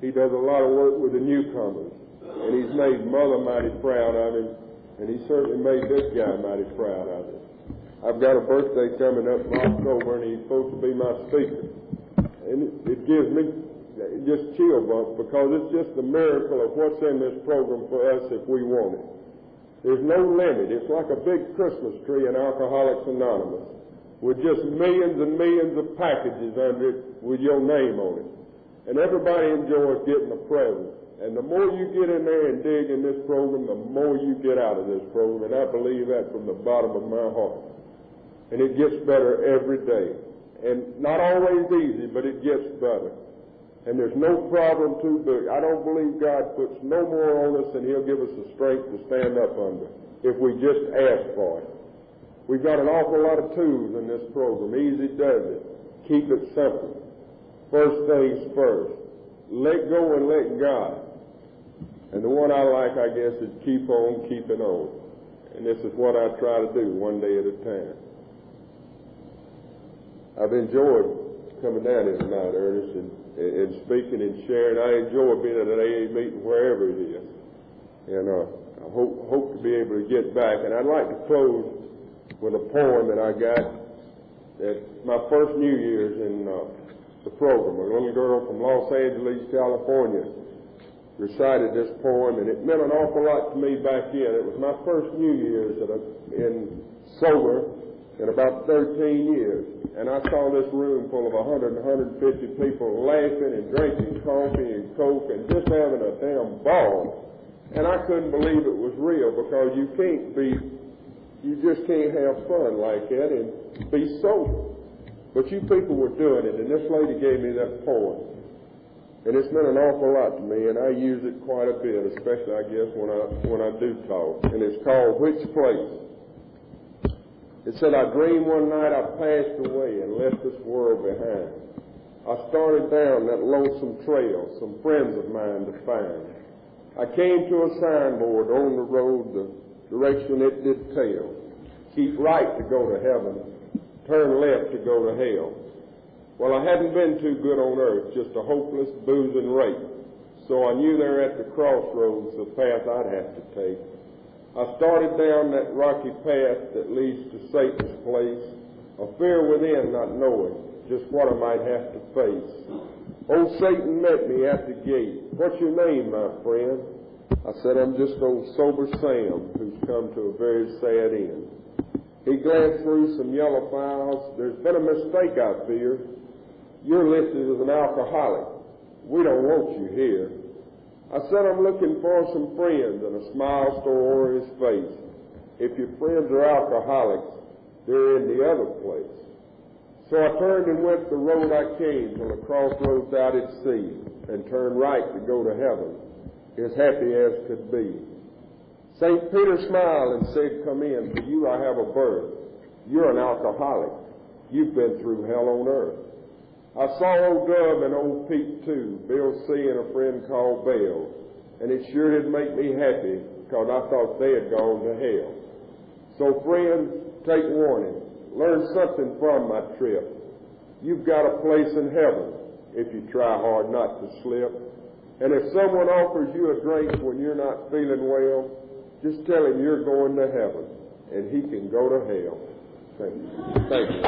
He does a lot of work with the newcomers, and he's made Mother mighty proud of him, and he certainly made this guy mighty proud of him. I've got a birthday coming up in October, and he's supposed to be my speaker. And it gives me just chill bumps, because it's just the miracle of what's in this program for us if we want it. There's no limit. It's like a big Christmas tree in Alcoholics Anonymous. with just millions and millions of packages under it with your name on it. And everybody enjoys getting a present. And the more you get in there and dig in this program, the more you get out of this program. And I believe that from the bottom of my heart. And it gets better every day. And not always easy, but it gets better. And there's no problem too big. I don't believe God puts no more on us than He'll give us the strength to stand up under if we just ask for it. We've got an awful lot of tools in this program. Easy does it. Keep it simple. First things first. Let go and let God. And the one I like, I guess, is keep on keeping on. And this is what I try to do one day at a time. I've enjoyed coming down here tonight, Ernest, and speaking and sharing. I enjoy being at an AA meeting wherever it is. And I hope to be able to get back. And I'd like to close with a poem that I got at my first New Year's in the program. A little girl from Los Angeles, California, recited this poem, and it meant an awful lot to me back then. It was my first New Year's in sober in about 13 years. And I saw this room full of 100 and 150 people laughing and drinking coffee and Coke and just having a damn ball. And I couldn't believe it was real, because you just can't have fun like that and be sober. But you people were doing it, and this lady gave me that poem. And it's meant an awful lot to me, and I use it quite a bit, especially, I guess, when I do talk. And it's called Which Place? It said, I dreamed one night I passed away and left this world behind. I started down that lonesome trail, some friends of mine to find. I came to a signboard on the road, the direction it did tell. Keep right to go to heaven, turn left to go to hell. Well, I hadn't been too good on earth, just a hopeless booze and rape. So I knew there at the crossroads the path I'd have to take. I started down that rocky path that leads to Satan's place, a fear within not knowing just what I might have to face. Old Satan met me at the gate. What's your name, my friend? I said, I'm just old sober Sam, who's come to a very sad end. He glanced through some yellow files. There's been a mistake, I fear. You're listed as an alcoholic. We don't want you here. I said, I'm looking for some friends, and a smile stole over his face. If your friends are alcoholics, they're in the other place. So I turned and went the road I came till the crossroads out at sea, and turned right to go to heaven, as happy as could be. St. Peter smiled and said, come in, for you I have a birth. You're an alcoholic. You've been through hell on earth. I saw old Dub and old Pete too, Bill C. and a friend called Bell, and it sure did make me happy, because I thought they had gone to hell. So friends, take warning. Learn something from my trip. You've got a place in heaven if you try hard not to slip. And if someone offers you a drink when you're not feeling well, just tell him you're going to heaven, and he can go to hell. Thank you. Thank you.